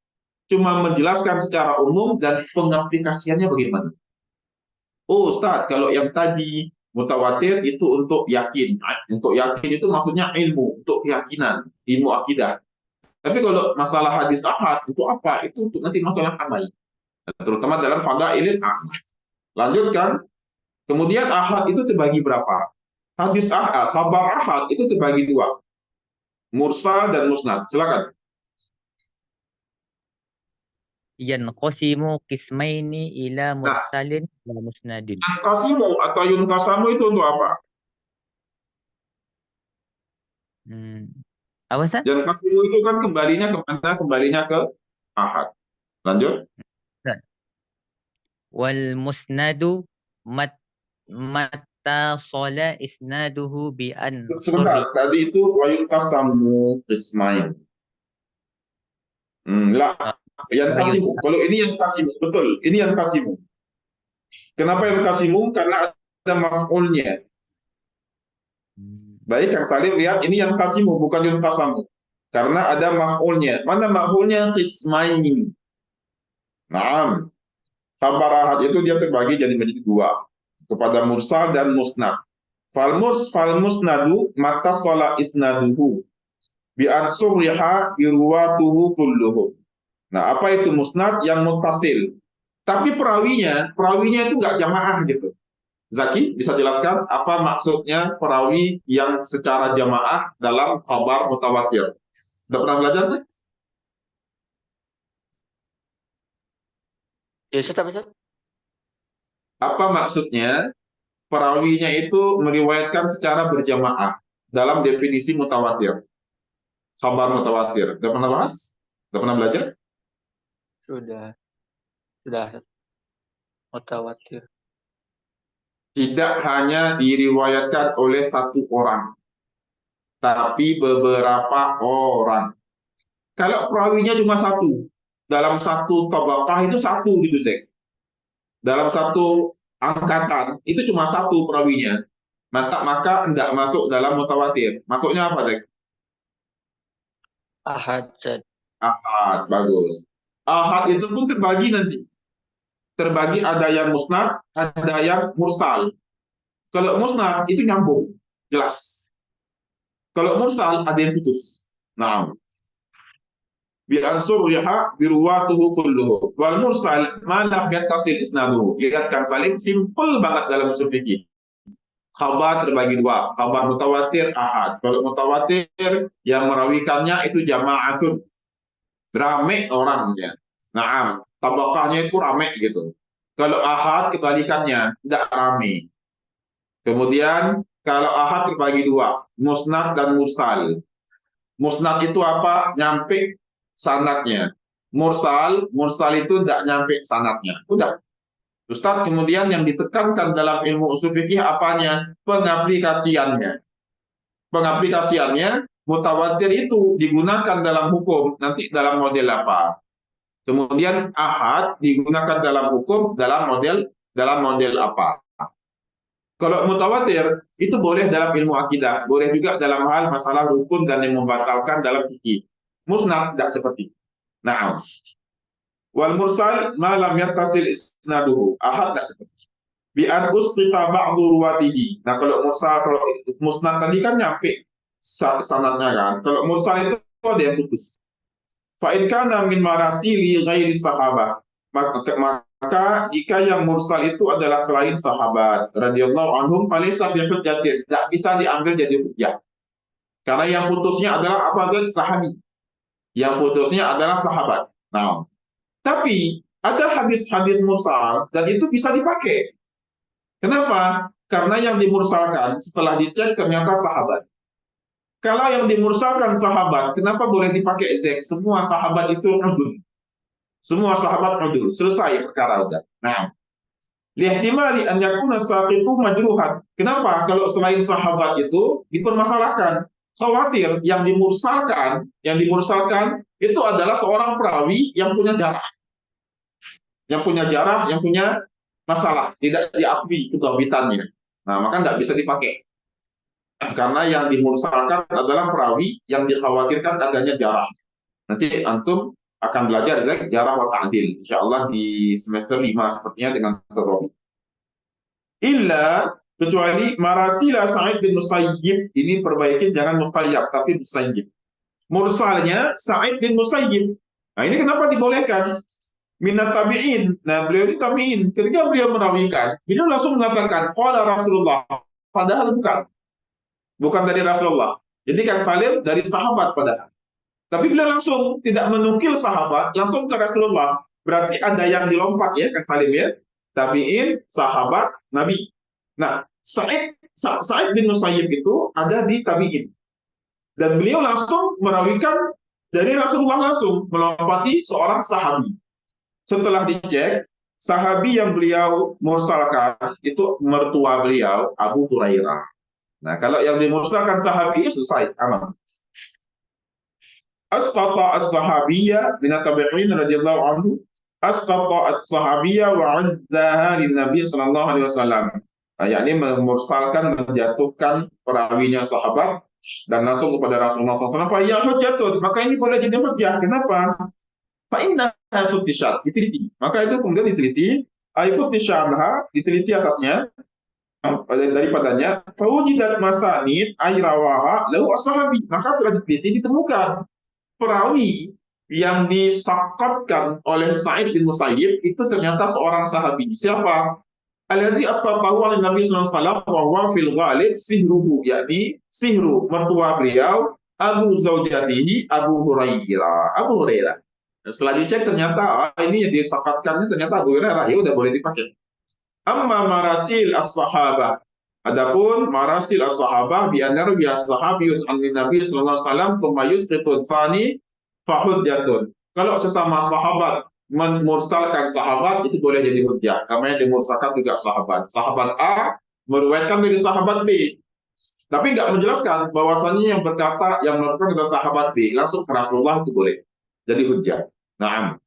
A: Cuma menjelaskan secara umum dan pengaplikasiannya bagaimana. Oh Ustaz, kalau yang tadi mutawatir itu untuk yakin. Untuk yakin itu maksudnya ilmu, untuk keyakinan, ilmu akidah. Tapi kalau masalah hadis ahad itu apa? Itu untuk nanti masalah amal. Terutama dalam fadailil amal. Lanjutkan. Kemudian ahad itu terbagi berapa? Hadis ahad, kabar ahad itu terbagi dua. Mursal dan musnad. Silakan.
C: Yanqasimu qismaini ila mursalin wa musnadin.
A: Yankasimu atau yunkasamu itu untuk apa?
C: Apa, Ustaz?
A: Yankasimu itu kan kembalinya kemana? Kembalinya ke ahad. Lanjut.
C: Wal musnadu matasala isnaduhu bi an.
A: Sebentar, tadi itu yunkasamu qismain. Lah, yang kasimu. Kalau ini yang kasimu, betul. Ini yang kasimu. Kenapa yang kasimu? Karena ada maf'ulnya. Baik, Kang Salim lihat ini yang kasimu, bukan yang kasamu. Karena ada maf'ulnya. Mana maf'ulnya? Qismain. Naam. Kabar ahad itu dia terbagi jadi menjadi dua. Kepada mursal dan musnad. Fal musnadu matasala isnaduhu. Bi an surriha irwatuhu kulluhum. Nah, apa itu musnad? Yang muttasil. Tapi perawinya itu nggak jamaah gitu. Zaki, bisa jelaskan apa maksudnya perawi yang secara jamaah dalam khabar mutawatir? Sudah pernah belajar sih?
B: Ya, Ustaz, apa, Ustaz?
A: Apa maksudnya perawinya itu meriwayatkan secara berjamaah dalam definisi mutawatir? Khabar mutawatir. Sudah pernah bahas? Sudah pernah belajar?
B: Sudah, Ustaz. Mutawatir.
A: Tidak hanya diriwayatkan oleh satu orang, tapi beberapa orang. Kalau perawinya cuma satu, dalam satu tabaqah itu satu gitu, Zek. Dalam satu angkatan itu cuma satu perawinya, maka tidak masuk dalam mutawatir. Masuknya apa, Zek?
B: Ahad, Ustaz.
A: Ahad, bagus. Ahad itu pun terbagi nanti. Terbagi ada yang musnad, ada yang mursal. Kalau musnad itu nyambung, jelas. Kalau mursal ada yang putus. Nah, bi ansur riha biruwatuhu kulluhu. Wal mursal ma lam yattasil isnaduhu. Lihat Kang Salim, simple banget dalam usul fikih. Khabar terbagi dua, khabar mutawatir, ahad. Kalau mutawatir yang merawikannya itu jama'atun, rame orangnya. Nah, tabaqahnya itu rame gitu. Kalau ahad kebalikannya, tidak rame. Kemudian kalau ahad terbagi dua, musnad dan mursal. Musnad itu apa? Nyampe sanadnya. Mursal itu tidak nyampe sanadnya. Udah. Ustaz, kemudian yang ditekankan dalam ilmu usul fikih apanya? Pengaplikasiannya. Pengaplikasiannya, mutawatir itu digunakan dalam hukum, nanti dalam model apa? Kemudian ahad digunakan dalam hukum dalam model apa? Kalau mutawatir itu boleh dalam ilmu akidah, boleh juga dalam hal masalah rukun dan yang membatalkan dalam fikih. Musnad tidak seperti. Nah, wal mursal ma lam yattasil isnaduhu. Ahad tidak seperti. Bi an usqita ba'du ruwatihi. Nah, kalau musnad tadi kan nyampe sanadnya kan. Kalau mursal itu ada yang putus. Fa in kana min marasili ghairi sahabah. Maka jika yang mursal itu adalah selain sahabat radhiyallahu anhum falaysa bihujjatin, tidak bisa diambil jadi hujjah. Karena yang putusnya adalah apa saja sahabi. Yang putusnya adalah sahabat. Nah, tapi ada hadis-hadis mursal dan itu bisa dipakai. Kenapa? Karena yang dimursalkan setelah dicek ternyata sahabat. Kalau yang dimursalkan sahabat, kenapa boleh dipakai zek? Semua sahabat itu udul. Semua sahabat udul. Selesai perkara udah. Nah, lihtimali an yakuna saqitu majruhan. Kenapa? Kalau selain sahabat itu dipermasalahkan. Khawatir yang dimursalkan itu adalah seorang perawi yang punya jarah. Yang punya masalah, tidak diakui kedabitannya. Nah, maka tidak bisa dipakai. Karena yang dimursalkan adalah perawi yang dikhawatirkan adanya jarah. Nanti antum akan belajar jarah wa ta'dil. Insyaallah di semester 5 sepertinya dengan Ustaz. Illa kecuali marasila Sa'id bin Musayyib, ini perbaikin jangan Musayyab tapi Musayyib. Mursalnya Sa'id bin Musayyib. Nah, ini kenapa dibolehkan? Minat tabi'in. Nah, beliau ini tabi'in. Ketika beliau merawikan, beliau langsung mengatakan qala Rasulullah. Padahal bukan dari Rasulullah. Jadi Kang Salim dari sahabat padahal. Tapi beliau langsung tidak menukil sahabat, langsung ke Rasulullah. Berarti ada yang dilompat ya Kang Salim ya. Tabi'in, sahabat, Nabi. Nah, Sa'id bin Musayyib itu ada di tabi'in. Dan beliau langsung merawikan dari Rasulullah langsung melompati seorang sahabi. Setelah dicek, sahabi yang beliau mursalkan itu mertua beliau, Abu Hurairah. Nah, kalau yang dimursalkan sahabi, selesai, aman. Asqata as-sahabiyya min at-tabi'in radhiyallahu anhu, asqata as-sahabiyya wa 'azzaha lin-nabi sallallahu alaihi wasallam. Nah, yakni memursalkan, menjatuhkan perawinya sahabat dan langsung kepada Rasulullah SAW. Fa ya hujjatun, maka ini boleh jadi hujjah. Kenapa? Fa inna futishat, diteliti. Maka itu kemudian diteliti, ay futishanha, diteliti atasnya daripadanya, fawujidat masanid ay rawaha lahu as-sahabi. Maka setelah diteliti ditemukan perawi yang disakatkan oleh Sa'id bin Musayyib itu ternyata seorang sahabi. Siapa? Allazi astatahu an Nabi sallallahu alaihi wasallam wa huwa fil ghalib sihruhu, yakni sihru mertua beliau Abu Zaujatihi Abu Hurairah. Abu Hurairah. Setelah dicek ternyata ini yang disakatkannya ternyata Abu Hurairah, ya udah boleh dipakai. Amma marasil as-sahabah. Adapun marasil as-sahabah bi anna bi as-sahabiyun an Nabi sallallahu alaihi wasallam thumma yusqitu tsani fa hujjatun. Kalau sesama sahabat memursalkan sahabat itu boleh jadi hujjah. Karena yang dimursalkan juga sahabat. Sahabat A meriwayatkan dari sahabat B. Tapi nggak menjelaskan bahwasanya yang berkata yang melakukan adalah sahabat B, langsung ke Rasulullah itu boleh jadi hujjah. Naam.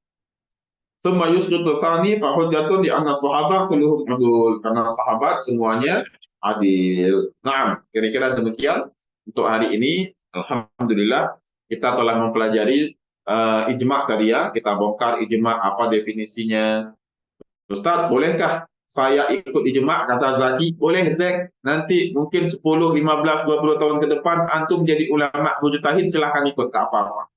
A: Tsumma yusqitu tsani fa hujjatun di anna sahabah kulluhum adul, karena sahabat semuanya adil. Naam, kira-kira demikian untuk hari ini. Alhamdulillah kita telah mempelajari ijma' tadi ya. Kita bongkar ijma' apa definisinya. Ustaz, bolehkah saya ikut ijma'? Kata Zaki, boleh Zek. Nanti mungkin 10, 15, 20 tahun ke depan antum jadi ulama mujtahid, silahkan ikut, tak apa-apa.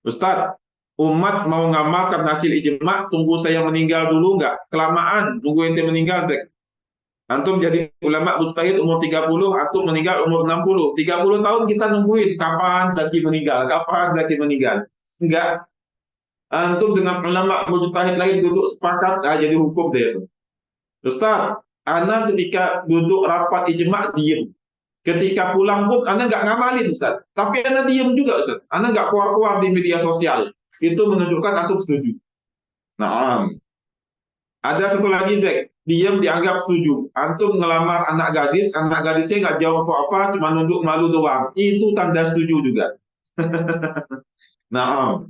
A: Ustaz, umat mau ngamalkan hasil ijma', tunggu saya meninggal dulu nggak? Kelamaan, tunggu ente meninggal, Zek. Antum jadi ulama mujtahid umur 30, antum meninggal umur 60. 30 tahun kita nungguin, kapan Zaki meninggal? Kapan Zaki meninggal? Enggak. Antum dengan ulama mujtahid lain duduk sepakat, jadi hukum deh itu. Ustaz, ana ketika duduk rapat ijma' diem. Ketika pulang pun ana nggak ngamalin, Ustaz. Tapi ana diem juga, Ustaz. Ana nggak keluar-keluar di media sosial. Itu menunjukkan antum setuju. Nah, ada satu lagi, Zek. Diem dianggap setuju. Antum ngelamar anak gadisnya nggak jawab apa-apa, cuma nunduk malu doang. Itu tanda setuju juga. Nah,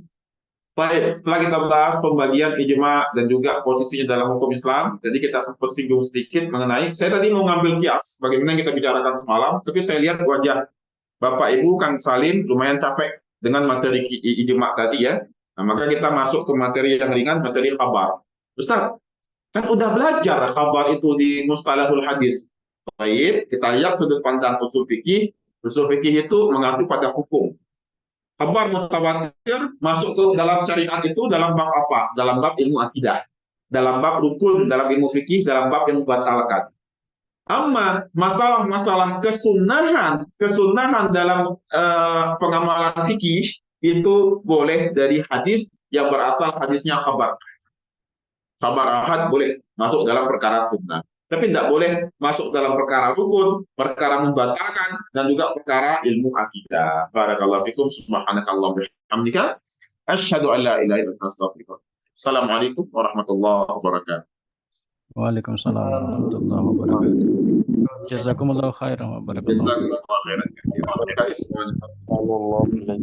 A: baik, setelah kita bahas pembagian ijma' dan juga posisinya dalam hukum Islam, jadi kita sempat singgung sedikit mengenai, saya tadi mau ngambil kias, bagaimana yang kita bicarakan semalam, tapi saya lihat wajah Bapak Ibu Kang Salim lumayan capek dengan materi ijma' tadi ya. Nah, maka kita masuk ke materi yang ringan, materi khabar. Ustaz, kan udah belajar khabar itu di mustalahul hadis. Baik, kita lihat sudut pandang usul fikih. Usul fikih itu mengacu pada hukum. Khabar mutawatir masuk ke dalam syariat itu dalam bab apa? Dalam bab ilmu akidah, dalam bab rukun, dalam ilmu fikih, dalam bab yang membatalkan. Amma masalah-masalah kesunahan dalam pengamalan fikih itu boleh dari hadis yang berasal hadisnya khabar. Khabar ahad boleh masuk dalam perkara sunnah. Tapi tidak boleh masuk dalam perkara rukun, perkara membatalkan, dan juga perkara ilmu akidah. Barakallahu fikum, subhanakallahumma wa bihamdika, asyhadu an la ilaha illa anta astaghfiruka. Assalamualaikum warahmatullahi wabarakatuh.
D: Waalaikumsalam warahmatullahi wabarakatuh. Jazakumullahu khairan wa barakallahu.
A: Jazakumullahu khairan. Terima kasih semuanya.